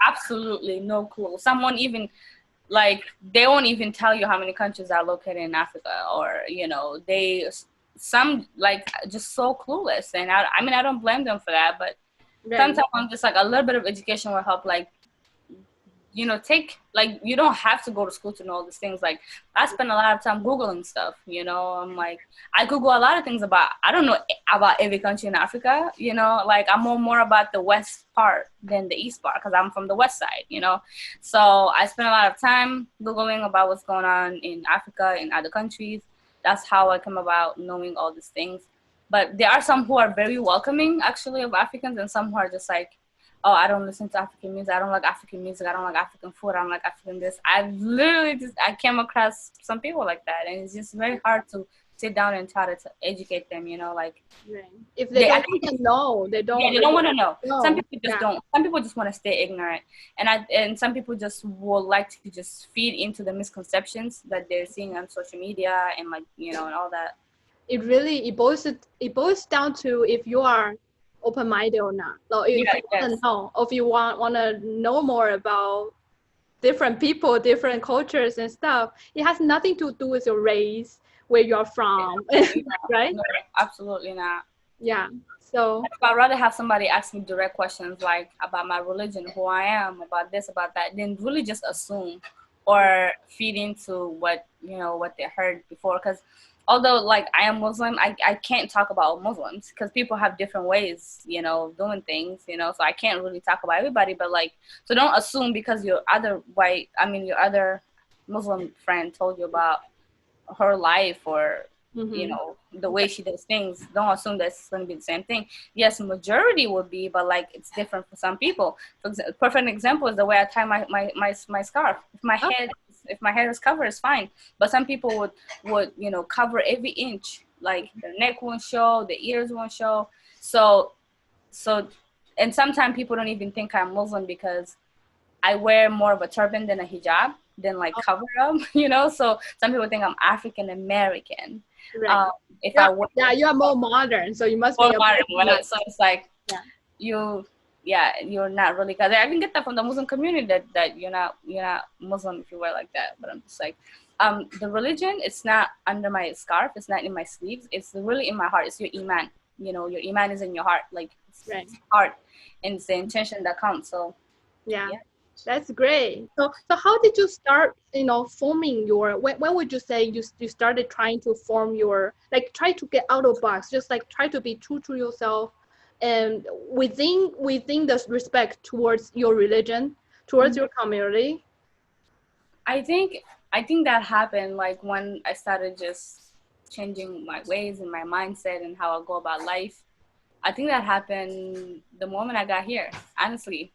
absolutely no clue. Someone even like they won't even tell you how many countries are located in Africa, or some like just so clueless. And I mean, I don't blame them for that, but sometimes I'm just like a little bit of education will help. Like, take, like, you don't have to go to school to know all these things. Like, I spend a lot of time Googling stuff, I'm like, I Google a lot of things I don't know about every country in Africa, like I'm more about the west part than the east part, because I'm from the west side, so I spend a lot of time Googling about what's going on in Africa, in other countries. That's how I come about knowing all these things. But there are some who are very welcoming, actually, of Africans, and some who are just like, oh, I don't listen to African music. I don't like African music. I don't like African food. I don't like African this. I came across some people like that. And it's just very hard to sit down and try to educate them, like. Right. If they don't want to know, they don't. Yeah, they don't want to know. Some people just don't. Some people just want to stay ignorant. And some people just would like to just feed into the misconceptions that they're seeing on social media and like, and all that. It boils down to if you are open-minded or not. So if you want to know, or if you want to know more about different people, different cultures and stuff, it has nothing to do with your race, where you're from, right? No, absolutely not. Yeah. So I'd rather have somebody ask me direct questions like about my religion, who I am, about this, about that, than really just assume or feed into what they heard before. Because although like I am Muslim, I can't talk about Muslims because people have different ways, doing things, so I can't really talk about everybody. But like, so don't assume because your other Muslim friend told you about her life or the way she does things, don't assume that's going to be the same thing. Yes, majority would be, but like it's different for some people. For example, perfect example is the way I tie my scarf. If my hair is covered, it's fine. But some people would cover every inch, like the neck won't show, the ears won't show. So and sometimes people don't even think I'm Muslim because I wear more of a turban than a hijab, than like cover up, So some people think I'm African American. Right. You are more modern, so you must be modern. So it's like you're not really, because I even get that from the Muslim community that you're not Muslim if you wear like that. But I'm just like, the religion, it's not under my scarf, it's not in my sleeves, it's really in my heart. It's your iman. Your iman is in your heart, like it's heart, and it's the intention that counts. So yeah. That's great. So how did you start, forming your, when would you say you started trying to form your, like try to get out of the box, just like try to be true to yourself and within the respect towards your religion, towards your community? I think that happened like when I started just changing my ways and my mindset and how I go about life. I think that happened the moment I got here, honestly.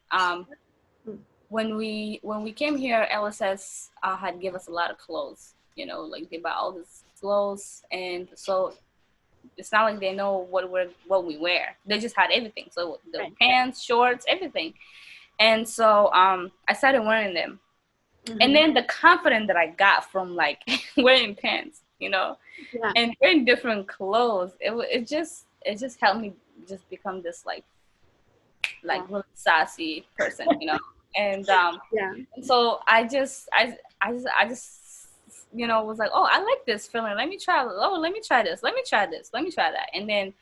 When we came here, LSS had give us a lot of clothes, like they buy all this clothes, and so it's not like they know what we wear. They just had everything, so the pants, shorts, everything. And so I started wearing them, and then the confidence that I got from like wearing pants, and wearing different clothes, it just helped me just become this like really sassy person, And and so I just was like, oh, I like this feeling. Let me try this. Let me try that. And then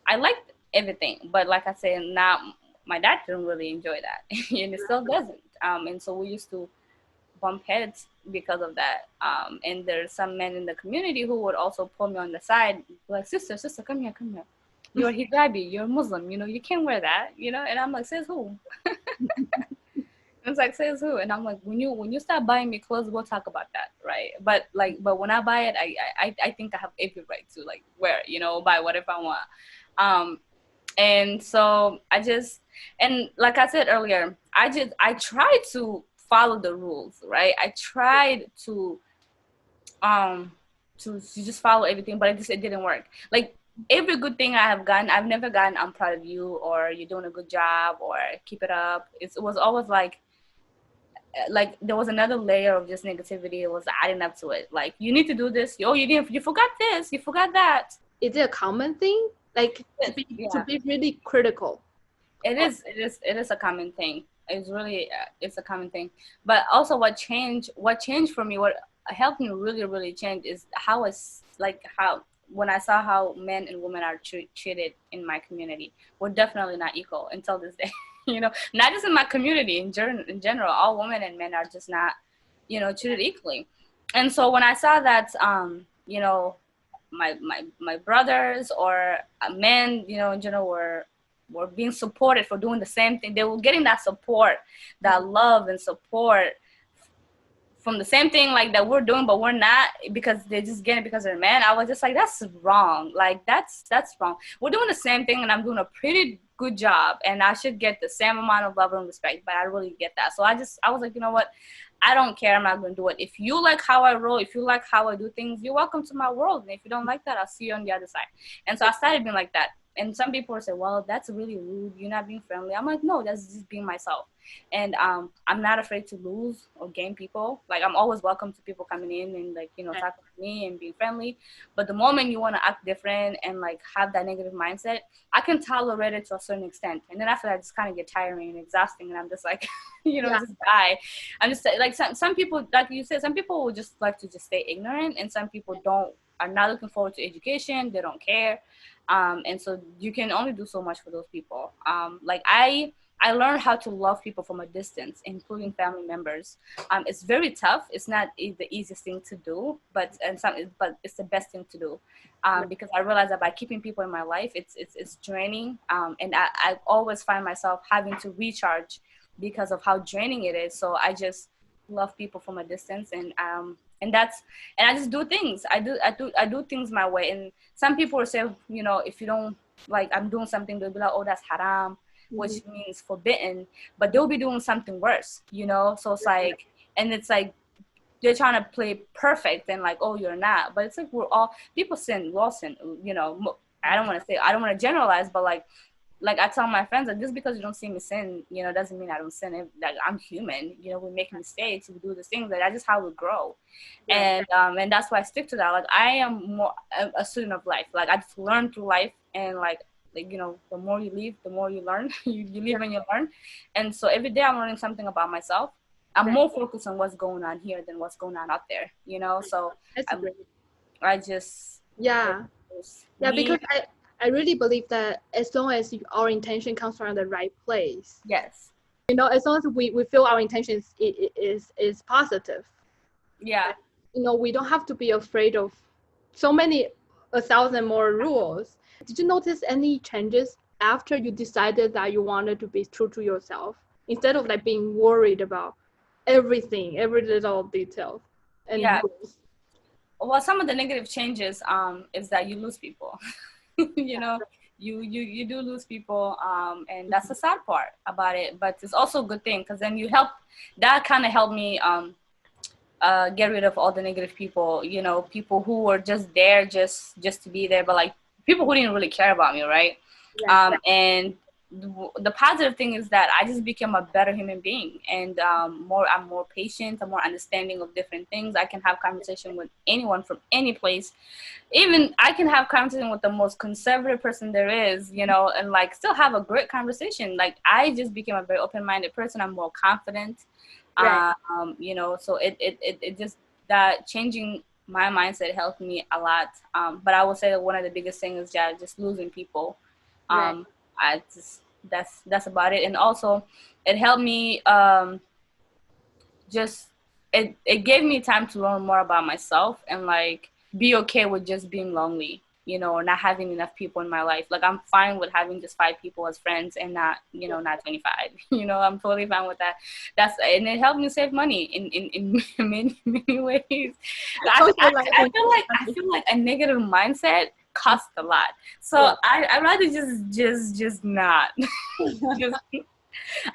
I liked everything. But like I said, now my dad didn't really enjoy that. And it still doesn't. And so we used to bump heads because of that. And there's some men in the community who would also pull me on the side, like, sister, come here. you're hijabi, you're Muslim, you can't wear that, and I'm like, says who? It's like, says who? And I'm like, when you start buying me clothes, we'll talk about that, right? But when I buy it, I think I have every right to like wear it, buy whatever I want. And so and like I said earlier, I tried to follow the rules, right? I tried um to just follow everything, but it didn't work. Like every good thing I have gotten, I've never gotten I'm proud of you, or you're doing a good job, or keep it up. It was always like there was another layer of just negativity. It was adding up to it. Like, you need to do this. Oh, you forgot this, you forgot that. Is it a common thing? Like to be really critical? It is a common thing. It's really it's a common thing. But also what changed for me, what helped me really, really change, is how when I saw how men and women are treated in my community. We're definitely not equal until this day. Not just in my community, in general, all women and men are just not, treated equally. And so when I saw that, my brothers or men, in general, were being supported for doing the same thing. They were getting that support, that love and support from the same thing like that we're doing, but we're not, because they're just getting it because they're men. I was just like, that's wrong. Like that's wrong. We're doing the same thing, and I'm doing a pretty good job, and I should get the same amount of love and respect. But I really get that. So I was like, you know what? I don't care. I'm not going to do it. If you like how I roll, if you like how I do things, you're welcome to my world. And if you don't like that, I'll see you on the other side. And so I started being like that. And some people will say, well, that's really rude. You're not being friendly. I'm like, no, that's just being myself. And I'm not afraid to lose or gain people. Like, I'm always welcome to people coming in and, like, talk to me and being friendly. But the moment you want to act different and, like, have that negative mindset, I can tolerate it to a certain extent. And then after that, I just kind of get tiring and exhausting. And I'm just like, just die. I'm just like, some people, like you said, some people will just like to just stay ignorant. And some people are not looking forward to education. They don't care. And so you can only do so much for those people. Like I learned how to love people from a distance, including family members. It's very tough. It's not the easiest thing to do, but it's the best thing to do, because I realized that by keeping people in my life, it's draining, and I always find myself having to recharge because of how draining it is. So I just love people from a distance, and I just do things. I do things my way. And some people will say, if you don't, like, I'm doing something, they'll be like, oh, that's haram, which means forbidden, but they'll be doing something worse, so it's like, and it's like they're trying to play perfect and like, oh, you're not. But it's like, people sin, we all sin, I don't want to generalize, but like I tell my friends, like, just because you don't see me sin, doesn't mean I don't sin. Like, I'm human, we make mistakes, we do these things. Like, that's just how we grow. And that's why I stick to that. Like, I am more a student of life. Like, I just learn through life, and like the more you live, the more you learn. you live and you learn. And so every day I'm learning something about myself. I'm more focused on what's going on here than what's going on out there, so I just because I really believe that as long as our intention comes from the right place, yes, as long as we feel our intention is positive, we don't have to be afraid of so many 1,000 more rules. Did you notice any changes after you decided that you wanted to be true to yourself, instead of like being worried about everything, every little detail and rules? Well, some of the negative changes is that you lose people. You do lose people, and that's the sad part about it. But it's also a good thing, because then that kind of helped me get rid of all the negative people, people who were just there just to be there, but like people who didn't really care about me, right? And the positive thing is that I just became a better human being, and I'm more patient, I'm more understanding of different things. I can have conversation with anyone from any place. Even I can have conversation with the most conservative person there is, and like still have a great conversation. Like, I just became a very open-minded person. I'm more confident. So it just, that changing my mindset helped me a lot. But I would say that one of the biggest things is just losing people. That's about it. And also it helped me it gave me time to learn more about myself, and like be okay with just being lonely. or not having enough people in my life. Like, I'm fine with having just 5 people as friends and not, not 25. I'm totally fine with that. And it helped me save money in many, many ways. I feel like a negative mindset costs a lot. So I'd rather just not.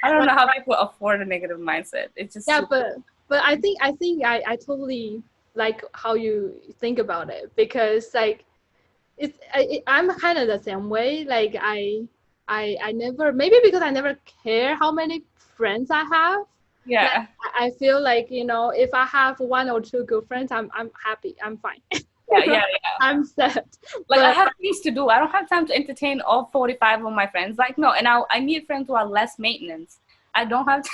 I don't know how people afford a negative mindset. It's just but I think I totally like how you think about it, because like I'm kind of the same way. Like I never, maybe because I never care how many friends I have. Yeah. Like, I feel like, if I have 1 or 2 good friends, I'm happy. I'm fine. Yeah. I'm set. Like, I have things to do. I don't have time to entertain all 45 of my friends. Like, no. And I need friends who are less maintenance. I don't have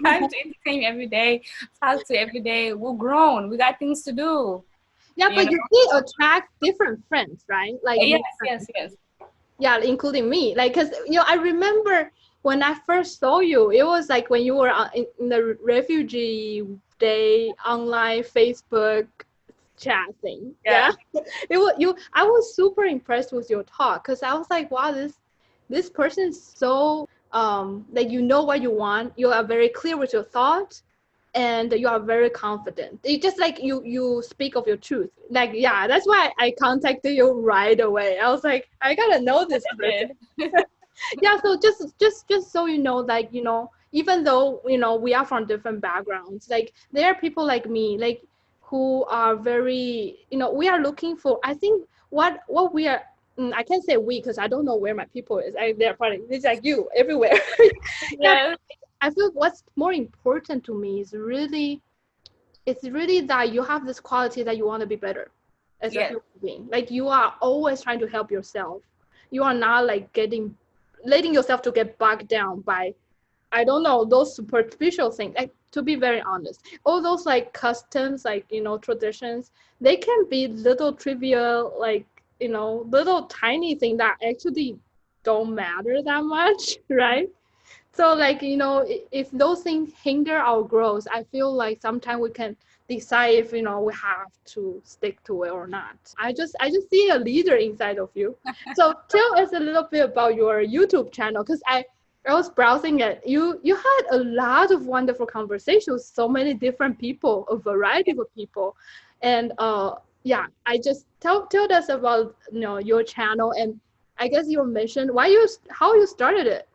time to entertain every day, talk to every day. We're grown. We got things to do. Yeah, but you still attract different friends, right? Like yes. Yeah, including me. Like, cause I remember when I first saw you, it was like when you were in the refugee day online Facebook chat thing. Yeah. It was you. I was super impressed with your talk, because I was like, wow, this person is so like, what you want. You are very clear with your thoughts, and you are very confident. It's just like you speak of your truth. Like, yeah, that's why I contacted you right away. I was like, I gotta know this person. Yeah, so just so like, even though we are from different backgrounds, like there are people like me, like who are very, we are looking for, I think what we are, I can't say we because I don't know where my people is. They're probably, it's like you everywhere. Yeah. I feel what's more important to me is really that you have this quality that you want to be better as a human being. Like, you are always trying to help yourself. You are not like letting yourself to get bogged down by, I don't know, those superficial things. Like, to be very honest, all those like customs, like, traditions, they can be little trivial, like, little tiny thing that actually don't matter that much, right? So like, if those things hinder our growth, I feel like sometimes we can decide if, we have to stick to it or not. I just see a leader inside of you. So tell us a little bit about your YouTube channel, because I was browsing it. You had a lot of wonderful conversations with so many different people, a variety of people. And yeah, I just tell us about your channel, and I guess your mission, how you started it.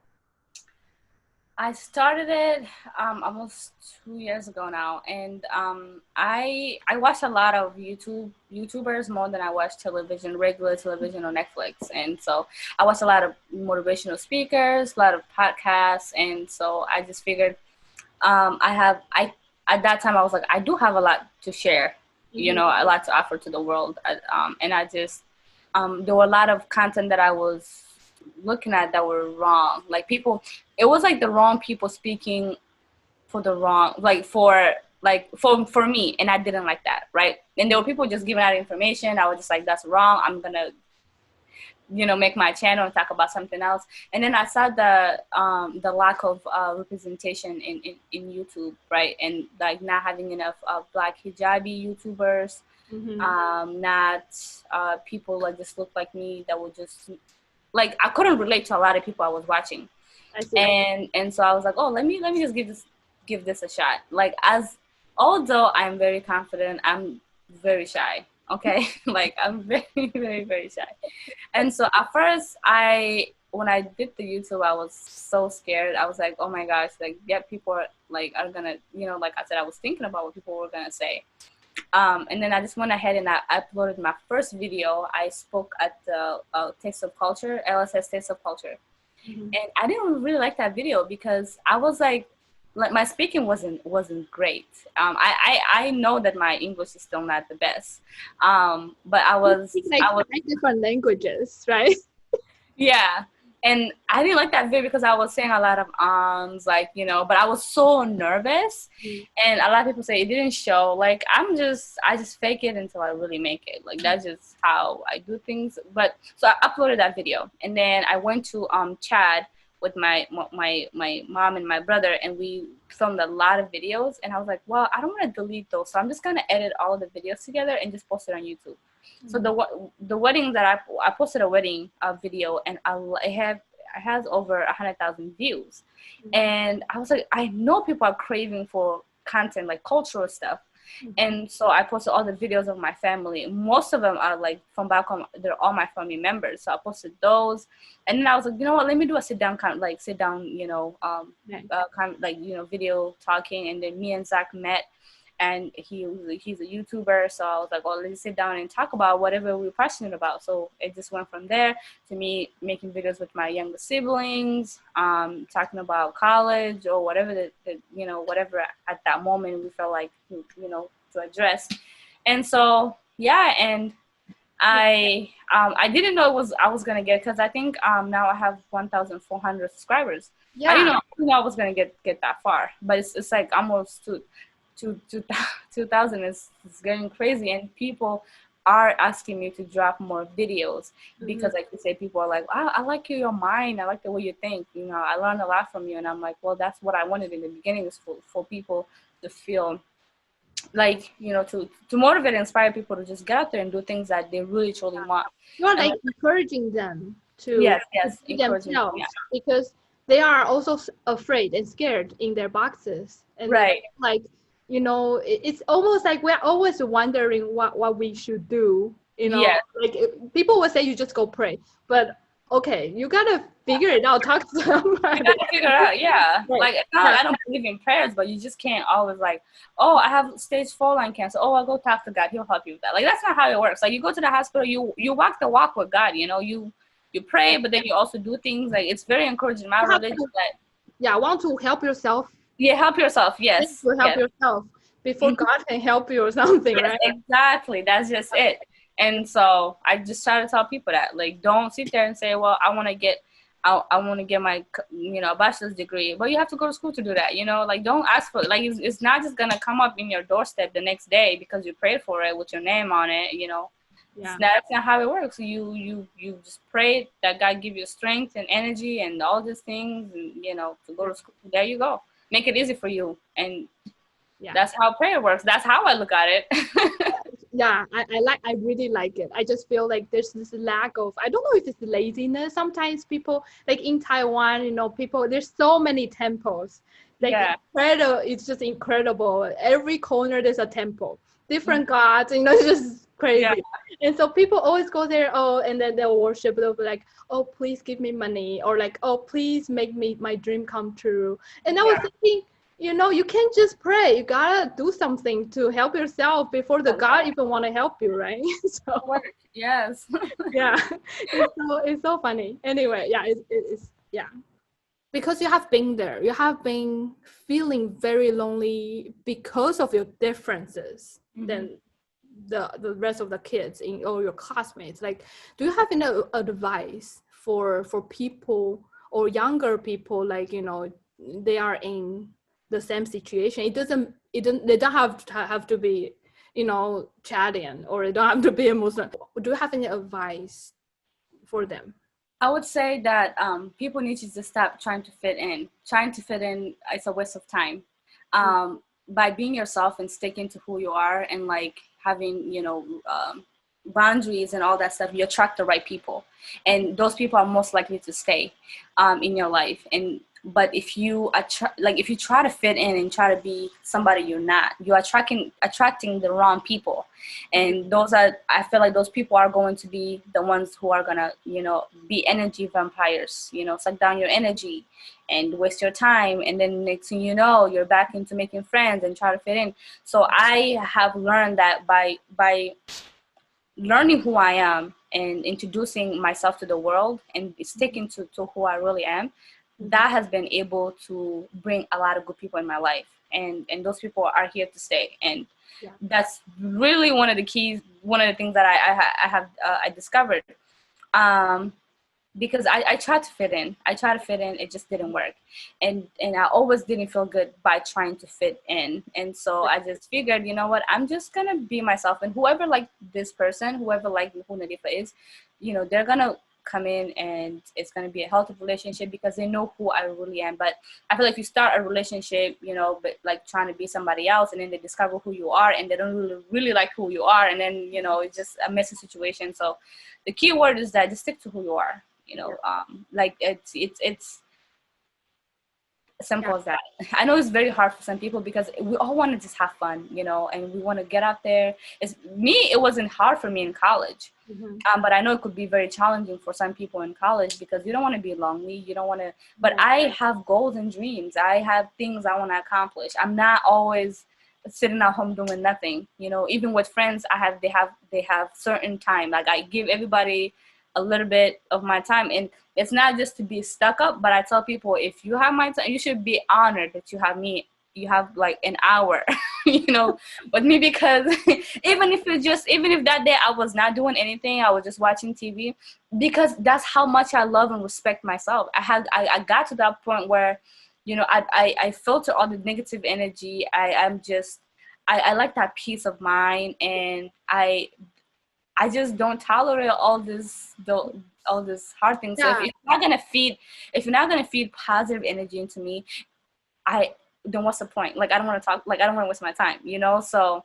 I started it almost 2 years ago now, and I watch a lot of YouTubers more than I watch regular television on Netflix, and so I watch a lot of motivational speakers, a lot of podcasts, and so I just figured at that time I was like, I do have a lot to share, a lot to offer to the world, and I just there were a lot of content that I was looking at that were wrong. Like, it was like the wrong people speaking for the wrong, like for me, and I didn't like that, right? And there were people just giving out information. I was just like, that's wrong. I'm gonna make my channel and talk about something else. And then I saw the lack of representation in YouTube, right? And like not having enough Black hijabi YouTubers, not people that just look like me, that would just, like, I couldn't relate to a lot of people I was watching. And so I was like, oh, let me just give this a shot. Like, although I'm very confident, I'm very shy. Okay. Like, I'm very, very, very shy. And so at first when I did the YouTube, I was so scared. I was like, oh my gosh, like, people are gonna, like I said, I was thinking about what people were gonna say. And then I just went ahead and I uploaded my first video. I spoke at the Taste of Culture, LSS Taste of Culture. And I didn't really like that video because I was like my speaking wasn't great. I know that my English is still not the best. But I was different languages, right? Yeah. And I didn't like that video because I was saying a lot of but I was so nervous. And a lot of people say it didn't show. Like, I just fake it until I really make it. Like, that's just how I do things. But so I uploaded that video, and then I went to Chad with my mom and my brother, and we filmed a lot of videos. And I was like, well, I don't want to delete those, so I'm just gonna edit all of the videos together and just post it on YouTube. So the wedding that I posted a wedding video, and it has over 100,000 views. And I was like, I know people are craving for content like cultural stuff. And so I posted all the videos of my family. Most of them are like from back home. They're all my family members. So I posted those. And then I was like, you know what, let me do a sit down, you know, video talking. And then me and Zach met, and he's a YouTuber. So I was like, well, let's sit down and talk about whatever we're passionate about. So it just went from there to me making videos with my younger siblings, talking about college or whatever you know, whatever at that moment we felt like, you know, to address. And so, yeah, and I didn't know I was gonna get, because I think now I have 1,400 subscribers. Yeah. I didn't know I was gonna get that far, but it's like almost to 2,000 is getting crazy, and people are asking me to drop more videos because, like you say, people are like, I like your mind, I like the way you think, you know, I learned a lot from you. And I'm like, well, that's what I wanted in the beginning, is for people to feel like, you know, to motivate and inspire people to just get out there and do things that they really truly want. You're like encouraging them to yes be encouraging themselves, them, because they are also afraid and scared in their boxes, and right. like, you know, it's almost like we're always wondering what we should do, you know. Yeah. Like people would say you just go pray, but okay, you gotta figure it out, talk to somebody. You gotta figure it out, yeah. Right. Like, it's not, I don't believe in prayers, but you just can't always like, oh, I have stage 4 lung cancer. Oh, I'll go talk to God. He'll help you with that. Like, that's not how it works. Like, you go to the hospital, you walk the walk with God, you know, you pray, but then you also do things. Like, it's very encouraging. My religion that, yeah, want to help yourself. yeah, help yourself, yes. To help yourself before God can help you or something, yes, right? Exactly. That's just it. And so I just try to tell people that, like, don't sit there and say, well, I want to get my, you know, a bachelor's degree, but you have to go to school to do that, you know. Like, don't ask for it. Like, it's not just gonna come up in your doorstep the next day because you prayed for it with your name on it, you know. Yeah. That's not how it works. You just pray that God give you strength and energy and all these things, and, you know, to go to school. There you go. Make it easy for you. And that's how prayer works. That's how I look at it. Yeah, I really like it. I just feel like there's this lack of, I don't know if it's laziness. Sometimes people, like in Taiwan, you know, there's so many temples. Like, it's just incredible. Every corner there's a temple, different gods, you know, it's just crazy. Yeah. And so people always go there, and then they'll worship. They'll be like, oh, please give me money, or like, oh, please make my dream come true. And I was thinking, you know, you can't just pray. You gotta do something to help yourself before the God even want to help you, right? So yes. Yeah, it's so funny. Anyway, yeah, it's because you have been there. You have been feeling very lonely because of your differences than the rest of the kids or your classmates. Like, do you have any advice for people or younger people, like, you know, they are in the same situation? They don't have to be, you know, Chadian, or they don't have to be a Muslim. Do you have any advice for them? I would say that people need to just stop trying to fit in. Trying to fit in is a waste of time. By being yourself and sticking to who you are, and like having, you know, boundaries and all that stuff, you attract the right people, and those people are most likely to stay in your life. But if you try to fit in and try to be somebody you're not, you're attracting the wrong people. And I feel like those people are going to be the ones who are gonna, you know, be energy vampires, you know, suck down your energy and waste your time. And then next thing you know, you're back into making friends and try to fit in. So I have learned that by learning who I am and introducing myself to the world and sticking to who I really am, that has been able to bring a lot of good people in my life, and those people are here to stay. And that's really one of the keys, one of the things that I discovered, because I tried to fit in. It just didn't work, and I always didn't feel good by trying to fit in. And so I just figured, you know what, I'm just gonna be myself, and whoever liked this person, whoever liked who Nadifa is, you know, they're gonna come in and it's going to be a healthy relationship because they know who I really am. But I feel like if you start a relationship, you know, but like trying to be somebody else, and then they discover who you are and they don't really like who you are, and then, you know, it's just a messy situation. So the key word is that just stick to who you are, you know. Like it's simple as that. I know it's very hard for some people because we all want to just have fun, you know, and we want to get out there. It wasn't hard for me in college, but I know it could be very challenging for some people in college because you don't want to be lonely. You don't want to, but I have goals and dreams. I have things I want to accomplish. I'm not always sitting at home doing nothing, you know. Even with friends, they have certain time. Like I give everybody a little bit of my time, and it's not just to be stuck up, but I tell people, if you have my time, you should be honored that you have me. You have like an hour, you know, with me, because even if that day I was not doing anything, I was just watching TV, because that's how much I love and respect myself. I got to that point where, you know, I filter all the negative energy. I like that peace of mind, and I just don't tolerate all this hard things. So if you're not gonna feed positive energy into me, then what's the point? Like I don't want to talk. Like I don't want to waste my time, you know. So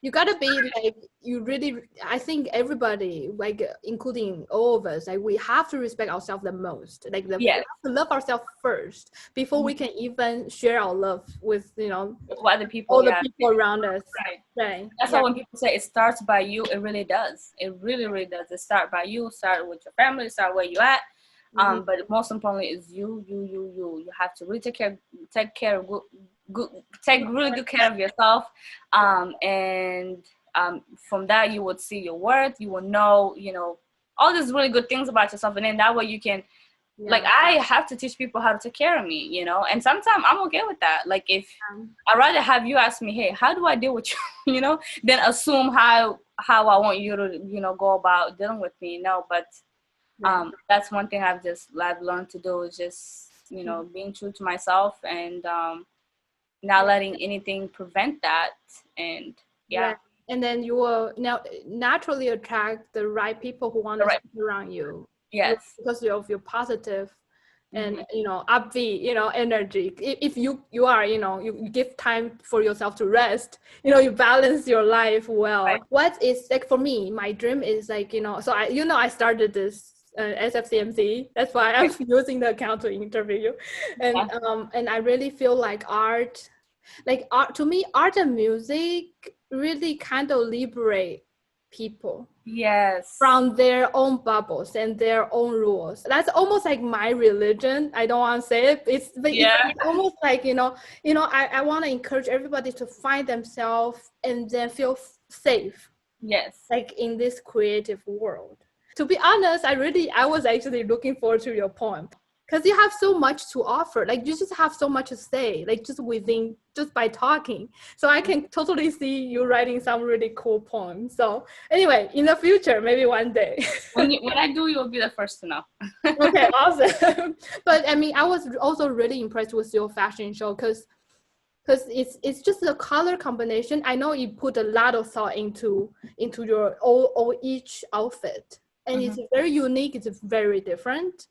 you gotta be like, you really, I think everybody, like including all of us, like we have to respect ourselves the most. Like we have to love ourselves first before we can even share our love with, you know, with other people, all the people around us. Right. That's why when people say it starts by you, it really does. It really, really does. It starts by you. Start with your family. Start where you at. But most importantly is you. You have to really take really good care of yourself. And from that you would see your worth. You will know, you know, all these really good things about yourself, and then that way you can. Like I have to teach people how to take care of me, you know, and sometimes I'm okay with that. Like if I'd rather have you ask me, hey, how do I deal with you, you know, than assume how I want you to, you know, go about dealing with me. No, but that's one thing I've learned to do, is just, you know, being true to myself, and not letting anything prevent that. And and then you will now naturally attract the right people who want to be around you. Yes, because of your positive and you know, upbeat, you know, energy. If you are, you know, you give time for yourself to rest, you know, you balance your life well. What is like for me, my dream is like, you know, so I started this SFCMC. That's why I'm using the account to interview you, and I really feel like art to me, art and music really kind of liberate people from their own bubbles and their own rules. That's almost like my religion. I don't want to say it. It's almost like, you know, I want to encourage everybody to find themselves and then feel safe. Like in this creative world. To be honest, I was actually looking forward to your poem, because you have so much to offer. Like you just have so much to say, like just by talking. So I can totally see you writing some really cool poems. So anyway, in the future, maybe one day. when I do, you'll be the first to know. Okay, awesome. But I mean, I was also really impressed with your fashion show, because it's just a color combination. I know you put a lot of thought into your each outfit, and it's very unique. It's very different.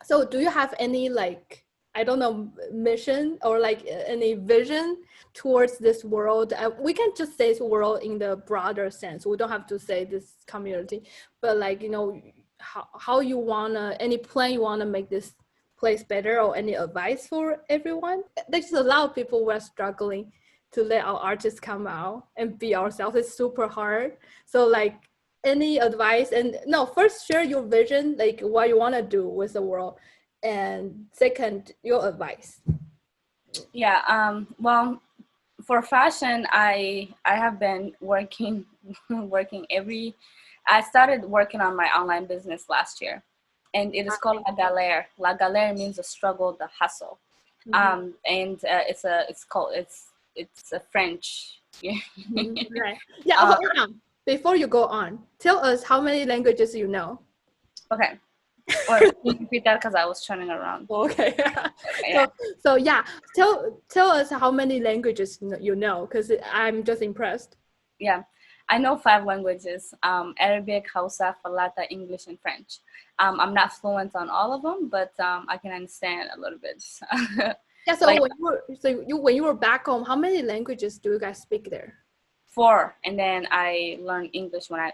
So do you have any, like, I don't know, mission or like any vision towards this world? We can just say this world in the broader sense. We don't have to say this community, but like, you know, how you wanna, any plan you wanna make this place better, or any advice for everyone? There's a lot of people who are struggling to let our artists come out and be ourselves. It's super hard. So like, any advice? And no, first share your vision, like what you want to do with the world, and second, your advice. Well, for fashion, I have been working I started working on my online business last year, and it is called LaGalere. LaGalere means the struggle, the hustle. And it's a French. Right. Hold on. Before you go on, tell us how many languages you know. Okay. Or can you repeat that, because I was turning around. Okay. So yeah, tell us how many languages you know, because I'm just impressed. Yeah. I know 5 languages: Arabic, Hausa, Falata, English, and French. I'm not fluent on all of them, but I can understand a little bit. Yeah. So Like when you were back home, how many languages do you guys speak there? 4, and then I learned English when I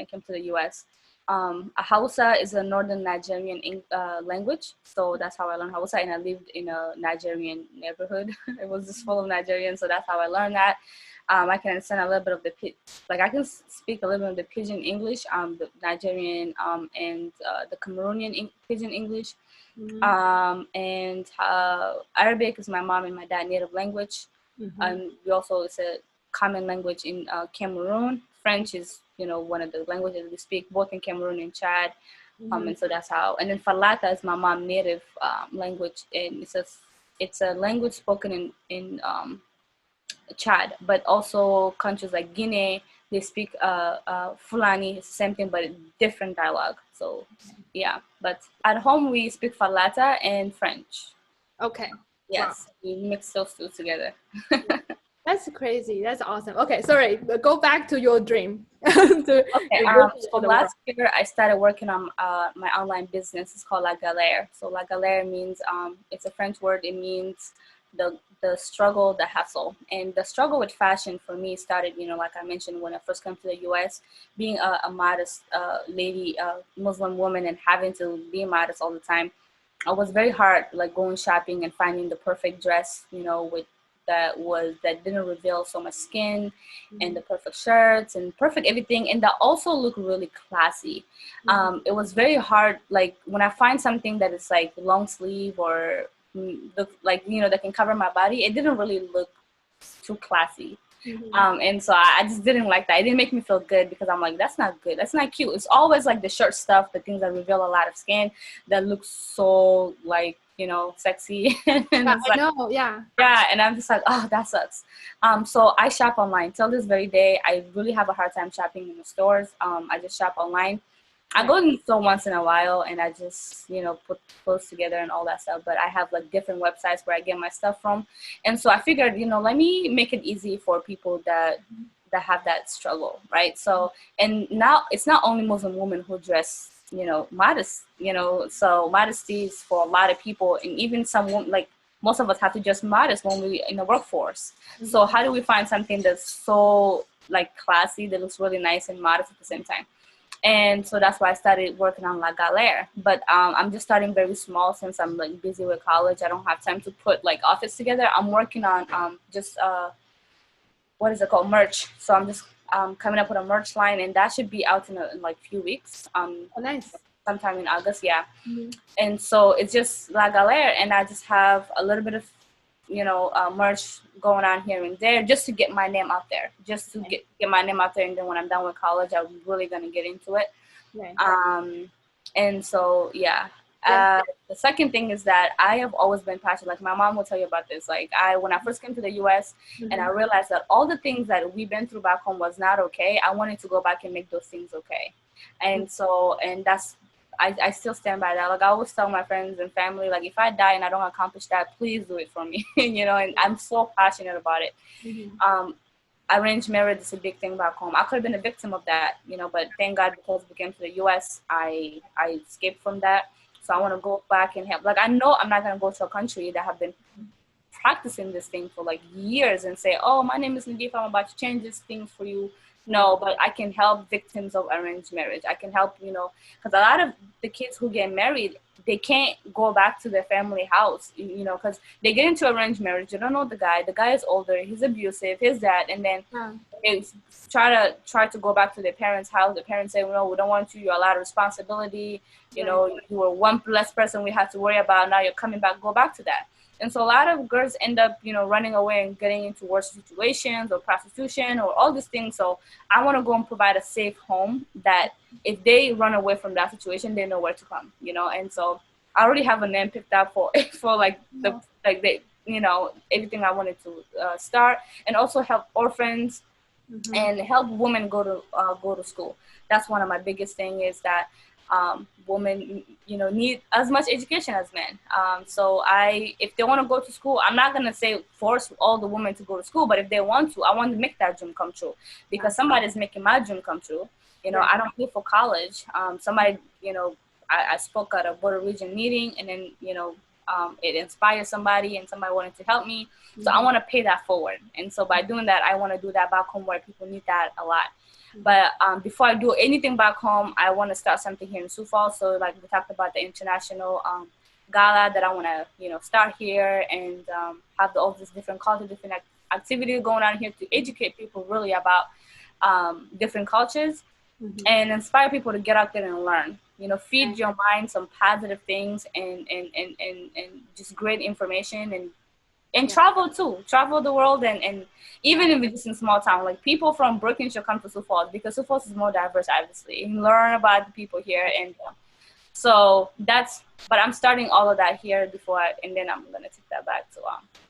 came to the U.S. Hausa is a northern Nigerian language, so that's how I learned Hausa. And I lived in a Nigerian neighborhood. It was just full of Nigerians, so that's how I learned that. I can understand a little bit of I can speak a little bit of the Pidgin English, the Nigerian, and the Cameroonian Pidgin English. And Arabic is my mom and my dad native language. And we also, it's a common language in Cameroon. French is, one of the languages we speak both in Cameroon and Chad. And so that's how. And then Falata is my mom native language, and it's a language spoken in Chad, but also countries like Guinea, they speak Fulani. It's the same thing, but different dialogue. So yeah, but at home we speak Falata and French. Okay. Yes, we mix those two together. That's crazy. That's awesome. Okay, sorry. Go back to your dream. Okay. So last year I started working on my online business. It's called LaGalere. So LaGalere means it's a French word. It means the struggle, the hustle. And the struggle with fashion for me started, like I mentioned, when I first came to the US, being a modest lady, Muslim woman, and having to be modest all the time. It was very hard, like going shopping and finding the perfect dress, that didn't reveal so much skin, and the perfect shirts and perfect everything, and that also looked really classy. It was very hard, like when I find something that is like long sleeve or that can cover my body, it didn't really look too classy. And so I just didn't like that. It didn't make me feel good, because I'm like, that's not good, that's not cute. It's always like the short stuff, the things that reveal a lot of skin, that looks so like sexy. And yeah, it's like, I know, yeah. And I'm just like, oh, that sucks. So I shop online till this very day. I really have a hard time shopping in the stores. I just shop online. I go in the store once in a while, and I just put clothes together and all that stuff, but I have like different websites where I get my stuff from. And so I figured, let me make it easy for people that have that struggle, right? So, and now it's not only Muslim women who dress modest, so modesty is for a lot of people, and even someone like most of us have to dress modest when we in the workforce. So how do we find something that's so like classy, that looks really nice and modest at the same time? And so that's why I started working on LaGalere. But I'm just starting very small, since I'm like busy with college. I don't have time to put like outfits together. I'm working on just what is it called, merch. So I'm just coming up with a merch line, and that should be out in like a few weeks. Oh, nice. Sometime in August, yeah. And so it's just LaGalere, and I just have a little bit of merch going on here and there, just to get my name out there, just to get my name out there. And then when I'm done with college, I'm really going to get into it. And so the second thing is that I have always been passionate. Like my mom will tell you about this. Like when I first came to the US, and I realized that all the things that we've been through back home was not okay, I wanted to go back and make those things okay. And so, and that's, I still stand by that. Like I always tell my friends and family, like if I die and I don't accomplish that, please do it for me. And I'm so passionate about it. Arranged marriage is a big thing back home. I could have been a victim of that, but thank God, because we came to the US, I escaped from that. So I want to go back and help. Like I know I'm not going to go to a country that have been practicing this thing for like years and say, oh, my name is Nadifa, I'm about to change these things for you. No, but I can help victims of arranged marriage. I can help, because a lot of the kids who get married, they can't go back to their family house, because they get into arranged marriage. They don't know the guy. The guy is older. He's abusive. His dad. And then they try to go back to their parents' house. The parents say, no, we don't want you. You're a lot of responsibility. You were one less person we have to worry about. Now you're coming back. Go back to that. And so a lot of girls end up, running away and getting into worse situations or prostitution or all these things. So I want to go and provide a safe home that if they run away from that situation, they know where to come, And so I already have a name picked up for like everything I wanted to start, and also help orphans and help women go to school. That's one of my biggest things, is that women, need as much education as men. So if they want to go to school, I'm not gonna say force all the women to go to school, but if they want to, I want to make that dream come true, because somebody's making my dream come true. I don't pay for college. Somebody, I spoke at a border region meeting, and then it inspired somebody, and somebody wanted to help me. So I want to pay that forward, and so by doing that, I want to do that back home where people need that a lot. But before I do anything back home, I want to start something here in Sioux Falls. So like we talked about the international gala that I want to, start here, and have all these different cultures, different activities going on here to educate people really about different cultures, and inspire people to get out there and learn. Feed your mind some positive things, and just great information, and travel too. Travel the world, and even if it's in small town, like people from Brooklyn should come to Sioux Falls, because Sioux Falls is more diverse, obviously, and learn about the people here. And so but I'm starting all of that here and then I'm gonna take that back to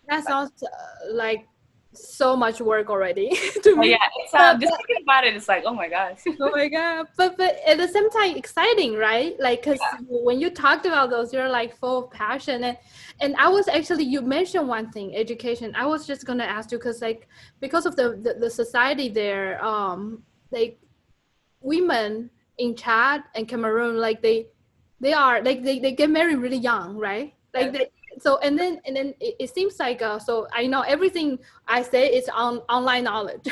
that sounds like so much work already to me. Yeah, it's just thinking about it, it's like, oh my gosh. Oh my god, but at the same time exciting, right? Like, because when you talked about those, you're like full of passion. And I was actually, you mentioned one thing, education. I was just gonna ask you, because of the society there, like women in Chad and Cameroon, like they get married really young, right? Like so and then it seems like so I know everything I say is on online knowledge.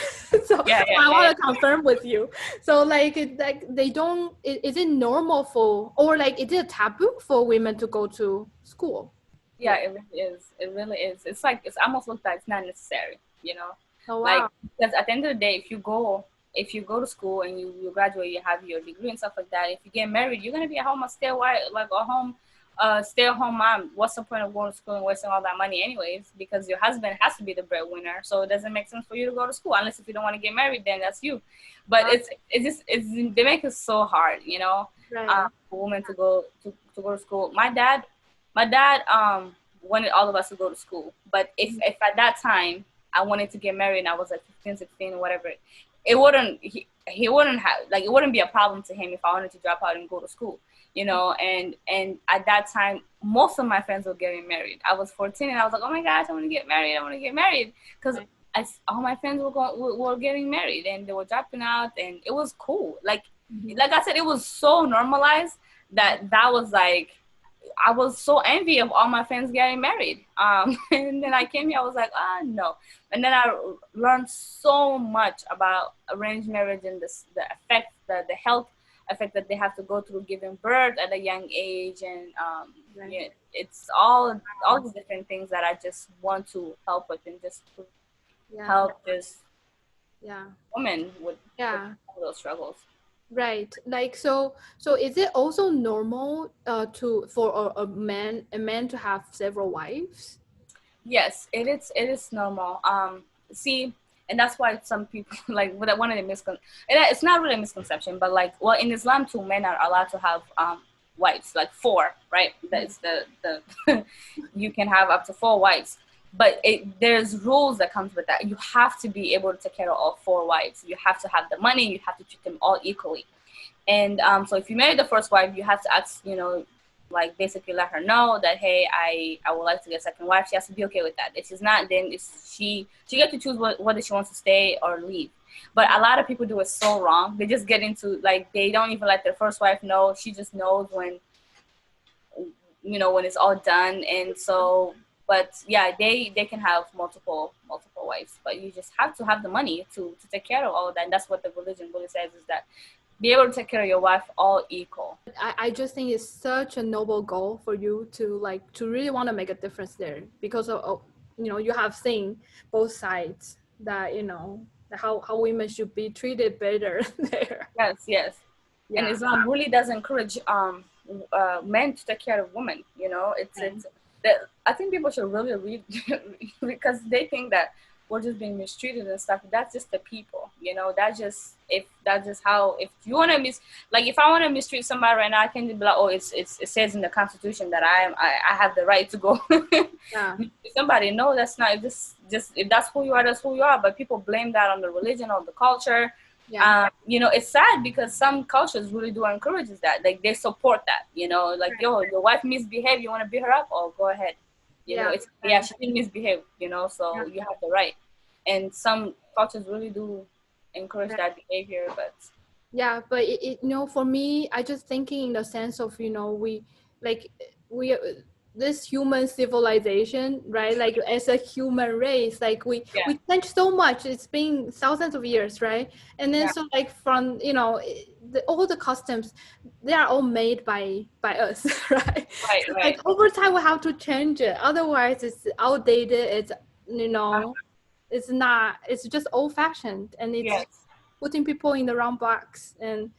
So I want to confirm with you. So like they don't, is it normal for, or like is it taboo for women to go to school? Yeah, it really is. It's like, it's almost looks like it's not necessary, Oh, wow. Like, because at the end of the day, if you go to school and you graduate, you have your degree and stuff like that, if you get married, you're gonna be at home stay-at-home mom. What's the point of going to school and wasting all that money anyways? Because your husband has to be the breadwinner, so it doesn't make sense for you to go to school, unless if you don't want to get married, then that's you. But they make it so hard, Right. for women to go to school. My dad wanted all of us to go to school, but if at that time I wanted to get married and I was like 15, 16 or whatever, he wouldn't have, like, it wouldn't be a problem to him if I wanted to drop out and go to school. And at that time, most of my friends were getting married. I was 14 and I was like, oh my gosh, I want to get married. Because all my friends were getting married, and they were dropping out, and it was cool. Like I said, it was so normalized that was like, I was so envious of all my friends getting married. And then I came here, I was like, no. And then I learned so much about arranged marriage and the effect, the health effect that they have to go through giving birth at a young age, and it's all the different things that I just want to help with, and just to help this woman with all those struggles. Right. Like, so is it also normal for a man to have several wives? Yes, it is normal. See, and that's why some people, like, one of the it's not really a misconception, but like, well, in Islam too, men are allowed to have wives, like 4, right? That's the you can have up to 4 wives, but there's rules that comes with that. You have to be able to take care of all 4 wives. You have to have the money. You have to treat them all equally. And so if you marry the first wife, you have to ask, like, basically let her know that, hey, I would like to get a second wife. She has to be okay with that. If she's not, then she gets to choose whether she wants to stay or leave. But a lot of people do it so wrong. They just get into, like, they don't even let their first wife know. She just knows when it's all done. And so, but yeah, they can have multiple wives, but you just have to have the money to take care of all of that. And that's what the religion really says, is that be able to take care of your wife all equal. I just think it's such a noble goal for you to really want to make a difference there, because of you have seen both sides, that how women should be treated better there. Yes. Yeah. And Islam really does encourage men to take care of women. It's that I think people should really read because they think that we're just being mistreated and stuff. That's just the people, if you want to if I want to mistreat somebody right now, I can be like, oh, it says in the Constitution that I have the right to go. Somebody, no, that's not, just if that's who you are, that's who you are. But people blame that on the religion or the culture, Yeah. You know, it's sad because some cultures really do encourage that. Like they support that, you know, like, yo, your wife misbehaved, you want to beat her up? Oh, go ahead. You know, it's, yeah, she didn't misbehave, you know, so you have the right. And some cultures really do encourage that behavior, but yeah, but you know, for me, I just thinking in the sense of, you know, we this human civilization, right? Like as a human race, like we change so much. It's been thousands of years, right? And then so like from, you know, all the customs, they are all made by us, right? So like over time we have to change it. Otherwise it's outdated. It's, you know, it's not, it's just old fashioned, and it's putting people in the wrong box. And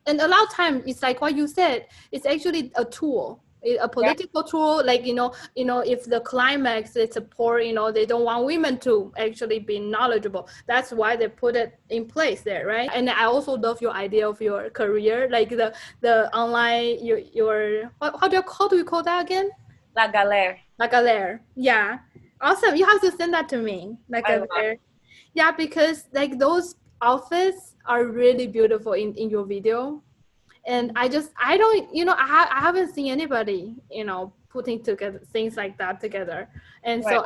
a lot of time it's like what you said, it's actually a tool, a political tool. Like, you know, if the climax is a poor, you know, they don't want women to actually be knowledgeable, that's why they put it in place there, right? And I also love your idea of your career, like the online, your how do you call that again? LaGalere. Yeah, awesome. You have to send that to me. LaGalere. Yeah, because like those outfits are really beautiful in your video. And I don't, you know, I haven't seen anybody, you know, putting together things like that together. And so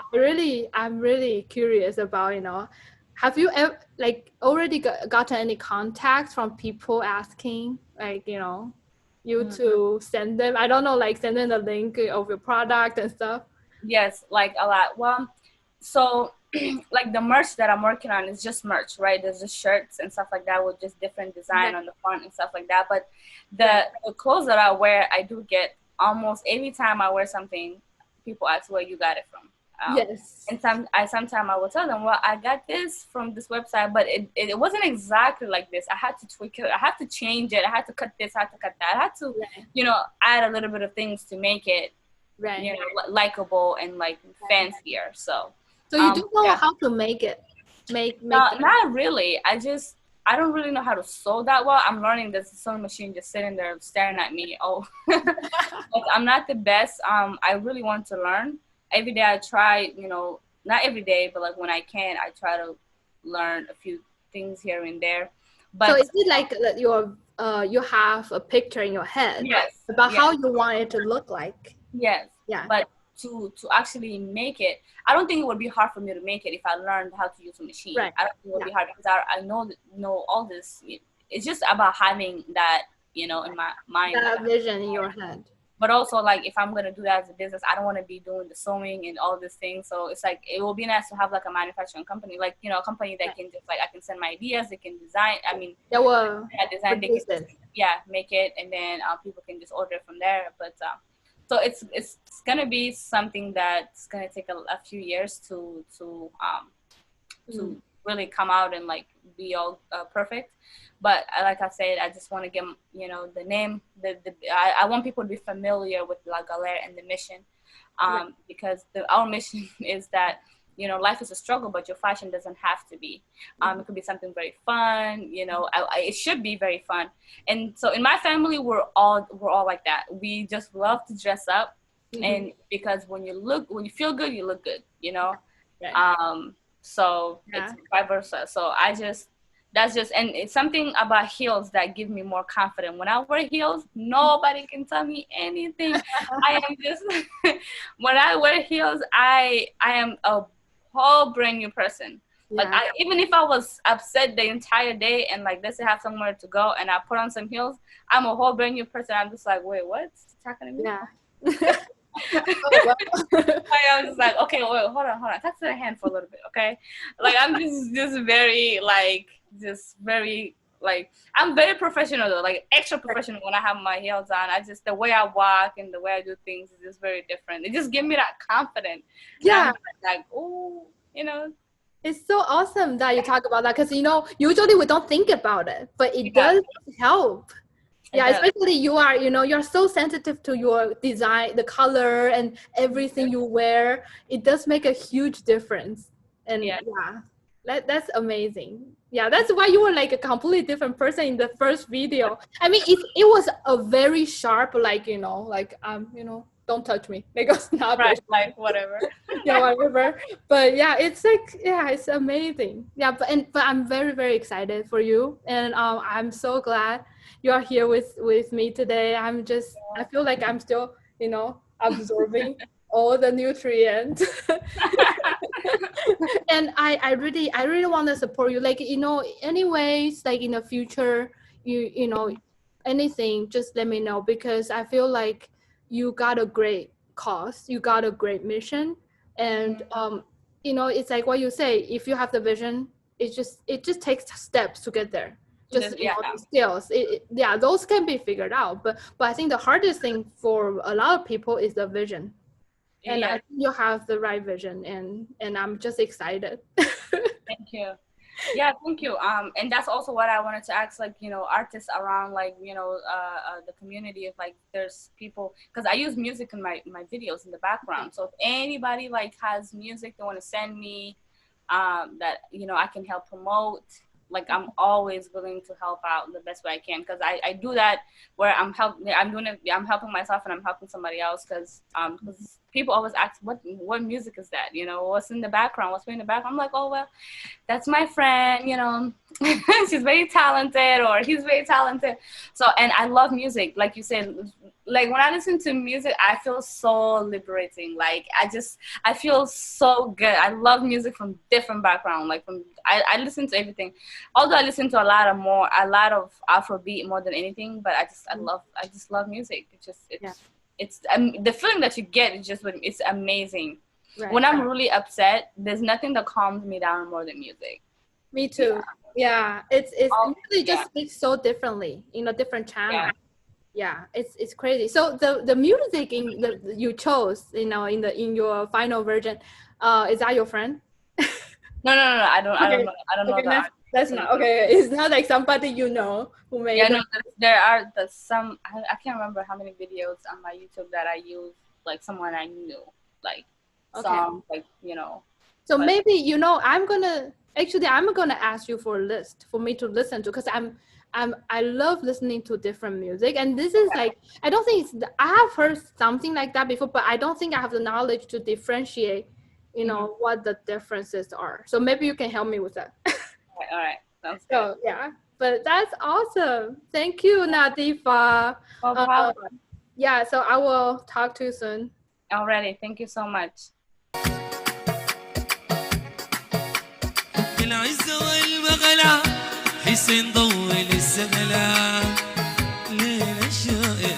I'm really curious about, you know, have you ever like already gotten any contacts from people asking, like, you know, you to send them, I don't know, like send them the link of your product and stuff? Yes, like a lot. Well, so like the merch that I'm working on is just merch, right? There's just shirts and stuff like that with just different design on the front and stuff like that. But the clothes that I wear, I do get almost every time I wear something, people ask where you got it from. And sometimes I will tell them, well, I got this from this website, but it wasn't exactly like this. I had to tweak it. I had to change it. I had to cut this. I had to cut that. I had to, you know, add a little bit of things to make it, you know, likable and like fancier. So you do know how to make it. Not really. I don't really know how to sew that well. I'm learning. There's a sewing machine just sitting there staring at me. Oh, I'm not the best. I really want to learn. Every day I try, you know, not every day, but like when I can, I try to learn a few things here and there. But so is it like that you have a picture in your head about how you want it to look like? Yes. Yeah. But to actually make it, I don't think it would be hard for me to make it if I learned how to use a machine. I don't think it would be hard because I know all this. It's just about having that, you know, in my mind. That vision in your head. But also, like, if I'm going to do that as a business, I don't want to be doing the sewing and all these things. So it's like, it will be nice to have like a manufacturing company, like, you know, a company that can just like, I can send my ideas, they can design. I mean, design, they can, make it, and then people can just order from there. But so it's gonna be something that's gonna take a few years to really come out and like be all perfect. But like I said, I just want to get, you know, the name. I want people to be familiar with LaGalere and the mission, because our mission is that, you know, life is a struggle, but your fashion doesn't have to be. It could be something very fun. You know, it should be very fun. And so in my family, we're all like that. We just love to dress up, and because when you feel good, you look good. You know, so it's vice versa. So and it's something about heels that give me more confidence. When I wear heels, nobody can tell me anything. I am just when I wear heels, I am a whole brand new person. Like even if I was upset the entire day and like let's say I have somewhere to go and I put on some heels, I'm a whole brand new person. I'm just like, wait, what's talking to me? I was like, okay, wait, hold on. Touch the hand for a little bit, okay? Like I'm just very I'm very professional though, like extra professional when I have my heels on. The way I walk and the way I do things is just very different. It just gives me that confidence. Like, oh, you know. It's so awesome that you talk about that because, you know, usually we don't think about it, but it does help. Especially you are, you know, you're so sensitive to your design, the color and everything you wear. It does make a huge difference. And that's amazing. Yeah, that's why you were like a completely different person in the first video. I mean, it was a very sharp, like, you know, like, you know, don't touch me because not Right, like whatever. yeah, whatever. But yeah, it's like, yeah, it's amazing. Yeah, but I'm very, very excited for you, and I'm so glad you are here with me today. I feel like I'm still, absorbing all the nutrients. And I really want to support you. Like, anyways, like in the future, anything, just let me know, because I feel like you got a great cause, you got a great mission, and it's like what you say. If you have the vision, it just takes steps to get there. Just the skills, yeah, those can be figured out. But I think the hardest thing for a lot of people is the vision. And I think you have the right vision, and I'm just excited. Thank you. Yeah, thank you. And that's also what I wanted to ask, like, artists around, like, the community. If like there's people, because I use music in my videos in the background. So if anybody like has music they want to send me, that I can help promote. Like, I'm always willing to help out the best way I can, because I do that where I'm helping myself and I'm helping somebody else, because people always ask what music is that, what's in the background, what's in the background. I'm like, oh well, that's my friend, she's very talented, or he's very talented. So, and I love music, like you said. Like, when I listen to music, I feel so liberating. Like, I feel so good. I love music from different background. Like, I listen to everything. Although I listen to a lot of Afrobeat more than anything, but I just love music. It's the feeling that you get is it's amazing. Right. When I'm really upset, there's nothing that calms me down more than music. Me too. Yeah, it's really just speaks so differently in a different channel. Yeah, it's crazy. So the music you chose, in your final version, is that your friend? No. I don't know that. That's not okay. It's not like somebody who made. Yeah, no. There are some. I can't remember how many videos on my YouTube that I use, like someone I knew, like songs, like So maybe I'm gonna ask you for a list for me to listen to, because I love listening to different music, and this is like, I don't think I have heard something like that before, but I don't think I have the knowledge to differentiate, what the differences are. So maybe you can help me with that. All right. Sounds good. So yeah, but that's awesome. Thank you, Nadifa. No problem. Yeah, so I will talk to you soon. Alrighty, thank you so much. حسين ضوي السلام ليل الشائع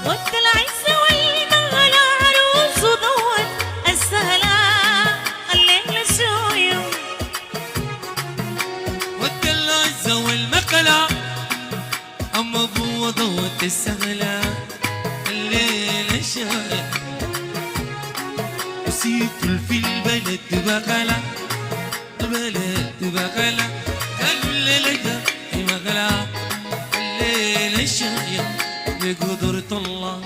وقت العز والمغلا عروس وضوت السلام الليل الشويم وقت العز والمقلع أما ابو ضوت السلام الليل الشائع وسيف في البلد بقلع البلد بقلع قالوا الليلة في مقلع الليل الشايع بقدرة الله